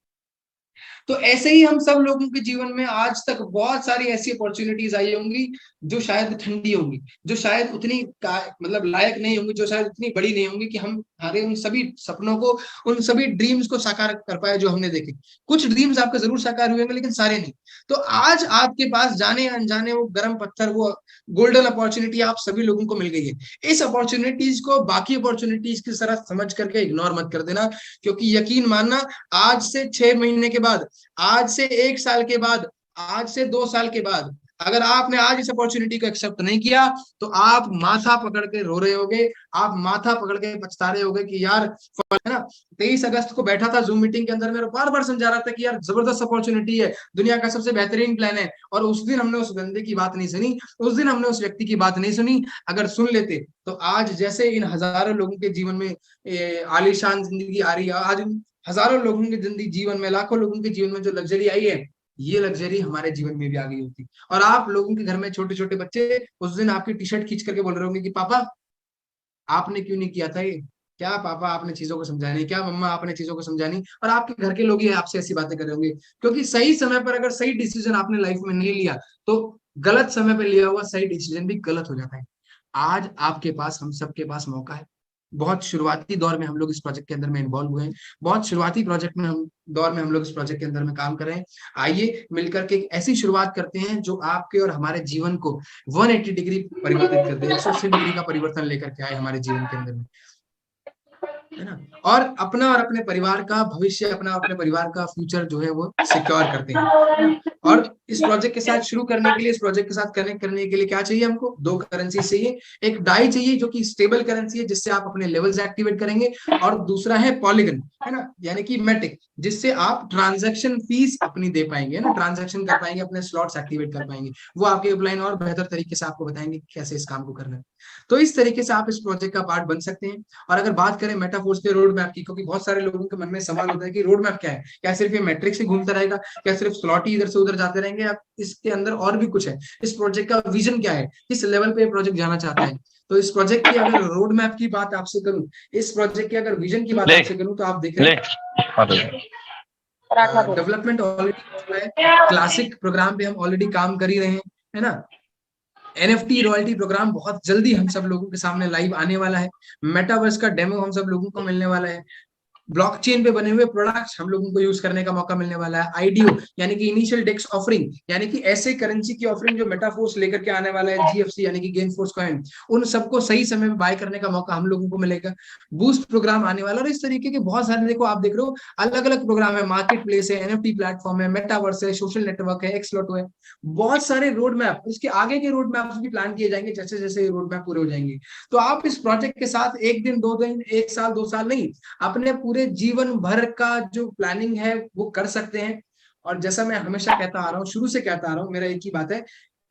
[SPEAKER 2] तो ऐसे ही हम सब लोगों के जीवन में आज तक बहुत सारी ऐसी अपॉर्चुनिटीज आई होंगी, जो शायद ठंडी होंगी, जो शायद उतनी मतलब लायक नहीं होंगी, जो शायद उतनी बड़ी नहीं होंगी कि हम हमारे उन सभी सपनों को, उन सभी ड्रीम्स को साकार कर पाए जो हमने देखे। कुछ ड्रीम्स आपके जरूर साकार हुए होंगे, लेकिन सारे नहीं। तो आज आपके पास जाने अनजाने वो गर्म पत्थर, वो गोल्डन अपॉर्चुनिटी आप सभी लोगों को मिल गई है। इस अपॉर्चुनिटीज को बाकी अपॉर्चुनिटीज की तरह समझ करके इग्नोर मत कर देना, क्योंकि यकीन मानना, आज से 6 महीने के बाद, आज से 1 साल के बाद, आज से 2 साल के बाद, अगर आपने आज इस अपॉर्चुनिटी को एक्सेप्ट नहीं किया, तो आप माथा पकड़ के रो रहे होगे, आप माथा पकड़ के पछता रहे होगे कि यार, है ना। 23 अगस्त को बैठा था जूम मीटिंग के अंदर, मेरे बार बार समझा रहा था कि यार जबरदस्त अपॉर्चुनिटी है, दुनिया का सबसे बेहतरीन प्लान है, और उस दिन हमने उस बंदे की बात नहीं सुनी, उस दिन हमने उस व्यक्ति की बात नहीं सुनी। अगर सुन लेते, तो आज जैसे इन हजारों लोगों के जीवन में आलीशान जिंदगी आ रही है, आज हजारों लोगों के जिंदगी जीवन में, लाखों लोगों के जीवन में जो लग्जरी आई है, ये लग्जरी हमारे जीवन में भी आ गई होती। और आप लोगों के घर में छोटे छोटे बच्चे उस दिन आपकी टी शर्ट खींच करके बोल रहे होंगे कि पापा आपने क्यों नहीं किया था ये, क्या पापा आपने चीजों को समझा नहीं, क्या मम्मा आपने चीजों को समझा नहीं। और आपके घर के लोग ही आपसे ऐसी बातें कर रहे होंगे, क्योंकि सही समय पर अगर सही डिसीजन आपने लाइफ में नहीं लिया तो गलत समय पर लिया हुआ सही डिसीजन भी गलत हो जाता है। आज आपके पास, हम सबके पास मौका है। बहुत शुरुआती दौर में हम लोग इस प्रोजेक्ट के अंदर में इन्वॉल्व हुए हैं, बहुत शुरुआती प्रोजेक्ट में हम दौर में हम लोग इस प्रोजेक्ट के अंदर में काम कर रहे हैं। आइए मिलकर के एक ऐसी शुरुआत करते हैं जो आपके और हमारे जीवन को 180 डिग्री परिवर्तित कर दे, 180 डिग्री का परिवर्तन लेकर के आए हमारे जीवन के अंदर में, है ना। और अपना और अपने परिवार का भविष्य, अपना अपने परिवार का फ्यूचर जो है वो सिक्योर करते हैं, है ना। और इस प्रोजेक्ट के साथ शुरू करने के लिए, इस प्रोजेक्ट के साथ कनेक्ट करने के लिए क्या चाहिए हमको? 2 करेंसी चाहिए। एक डाई चाहिए जो कि स्टेबल करेंसी है, जिससे आप अपने लेवल्स एक्टिवेट करेंगे, और दूसरा है पॉलीगन, है ना, यानी कि मैटिक, जिससे आप ट्रांजैक्शन फीस अपनी दे पाएंगे, ना, ट्रांजैक्शन कर पाएंगे, अपने स्लॉट्स एक्टिवेट कर पाएंगे। वो आपके अपलाइन और बेहतर तरीके से आपको बताएंगे कैसे इस काम को करना है। तो इस तरीके से आप इस प्रोजेक्ट का पार्ट बन सकते हैं। और अगर बात करें मेटाफोर्स के रोड मैप की, क्योंकि बहुत सारे लोगों के मन में सवाल होता है कि रोड मैप क्या है, क्या सिर्फ ये मैट्रिक्स ही घूमता रहेगा, क्या सिर्फ स्लॉट ही इधर से उधर जाते रहेंगे, या इसके अंदर और भी कुछ है, इस प्रोजेक्ट का विजन क्या है, किस लेवल पे प्रोजेक्ट जाना चाहता है। तो इस प्रोजेक्ट की अगर रोड मैप की बात आपसे करूं, इस प्रोजेक्ट की अगर विजन की बात आपसे करूं, तो आप देख रहे हैं डेवलपमेंट ऑलरेडी है, क्लासिक प्रोग्राम पे हम ऑलरेडी काम कर ही रहे हैं, है ना। NFT रॉयल्टी प्रोग्राम बहुत जल्दी हम सब लोगों के सामने लाइव आने वाला है। मेटावर्स का डेमो हम सब लोगों को मिलने वाला है। ब्लॉकचेन पे बने हुए प्रोडक्ट्स हम लोगों को यूज करने का मौका मिलने वाला है। आईडीओ यानी कि इनिशियल डेक्स ऑफरिंग, यानी कि ऐसे करेंसी की ऑफरिंग जो मेटाफोर्स लेकर के आने वाला है, जीएफसी यानी कि गेन फोर्स कॉइन, उन सबको सही समय में बाय करने का मौका हम लोगों को मिलेगा। बूस्ट प्रोग्राम आने वाला, और इस तरीके के बहुत सारे, देखो आप देख रहे हो अलग अलग प्रोग्राम है, मार्केट प्लेस है, एनएफटी प्लेटफॉर्म है, मेटावर्स है, सोशल नेटवर्क है, एक्सलोटो है, बहुत सारे रोड मैप, इसके आगे के रोड मैप भी प्लान किए जाएंगे जैसे जैसे रोड मैप पूरे हो जाएंगे। तो आप इस प्रोजेक्ट के साथ 1 दिन 2 दिन 1 साल 2 साल नहीं, अपने पूरे जीवन भर का जो प्लानिंग है वो कर सकते हैं। और जैसा मैं हमेशा कहता आ रहा हूँ, शुरू से कहता आ रहा हूँ, मेरा एक ही बात है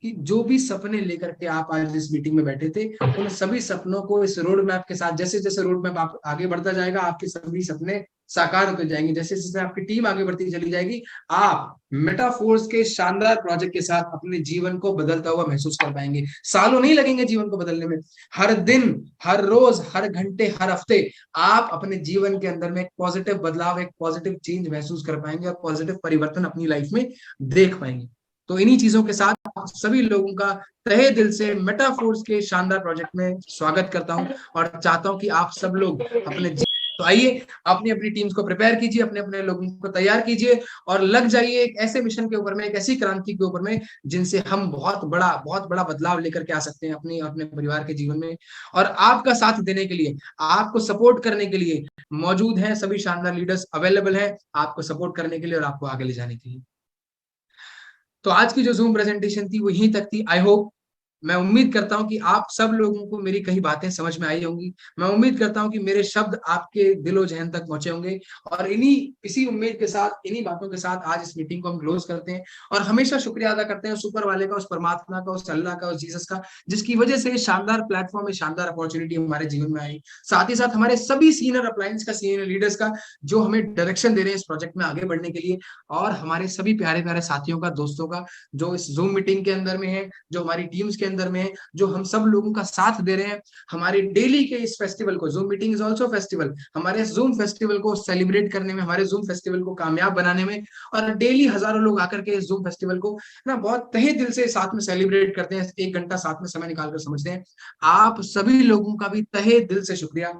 [SPEAKER 2] कि जो भी सपने लेकर के आप आज इस मीटिंग में बैठे थे, उन सभी सपनों को इस रोड मैप के साथ, जैसे जैसे रोड मैप आप आगे बढ़ता जाएगा, आपके सभी सपने साकार होते जाएंगे। जैसे जैसे आपकी टीम आगे बढ़ती चली जाएगी, आप मेटाफोर्स के शानदार प्रोजेक्ट के साथ अपने जीवन को बदलता हुआ महसूस कर पाएंगे। सालों नहीं लगेंगे जीवन को बदलने में, हर दिन, हर रोज, हर घंटे, हर हफ्ते आप अपने जीवन के अंदर में एक पॉजिटिव बदलाव, एक पॉजिटिव चेंज महसूस कर पाएंगे, और पॉजिटिव परिवर्तन अपनी लाइफ में देख पाएंगे। तो इन्हीं चीजों के साथ आप सभी लोगों का तहे दिल से मेटाफोर्स के शानदार प्रोजेक्ट में स्वागत करता हूं, और चाहता हूं कि आप सब लोग अपने तो आइए अपनी अपनी टीम्स को प्रिपेयर कीजिए, अपने अपने लोगों को तैयार कीजिए, और लग जाइए एक ऐसे मिशन के ऊपर में, एक ऐसी क्रांति के ऊपर में, जिनसे हम बहुत बड़ा बदलाव लेकर के आ सकते हैं अपने अपने परिवार के जीवन में। और आपका साथ देने के लिए, आपको सपोर्ट करने के लिए मौजूद हैं सभी शानदार लीडर्स, अवेलेबल हैं आपको सपोर्ट करने के लिए और आपको आगे ले जाने के लिए। तो आज की जो जूम प्रेजेंटेशन थी वो यहीं तक थी। आई होप, मैं उम्मीद करता हूं कि आप सब लोगों को मेरी कई बातें समझ में आई होंगी। मैं उम्मीद करता हूं कि मेरे शब्द आपके दिलो जहन तक पहुंचे होंगे। और इसी उम्मीद के साथ, इन्हीं बातों के साथ आज इस मीटिंग को हम क्लोज करते हैं, और हमेशा शुक्रिया अदा करते हैं उस ऊपर वाले का, उस परमात्मा का, उस अल्लाह का, उस जीसस का, जिसकी वजह से शानदार प्लेटफॉर्म, शानदार अपॉर्चुनिटी हमारे जीवन में आई। साथ ही साथ हमारे सभी सीनियर अपलायंस का, सीनियर लीडर्स का, जो हमें डायरेक्शन दे रहे हैं इस प्रोजेक्ट में आगे बढ़ने के लिए, और हमारे सभी प्यारे प्यारे साथियों का, दोस्तों का, जो इस जूम मीटिंग के अंदर में है, जो हमारी टीम्स के अंदर में है, जो हम सब लोगों का साथ दे रहे हैं हमारे डेली के इस फेस्टिवल को। Zoom meeting is also festival, हमारे जूम फेस्टिवल को सेलिब्रेट करने में, हमारे जूम फेस्टिवल को कामयाब बनाने में, और डेली हजारों लोग आकर के इस जूम फेस्टिवल को ना बहुत तहे दिल से साथ में सेलिब्रेट करते हैं, 1 घंटा साथ में समय निकालकर समझते हैं। आप सभी लोगों का भी तहे दिल से शुक्रिया।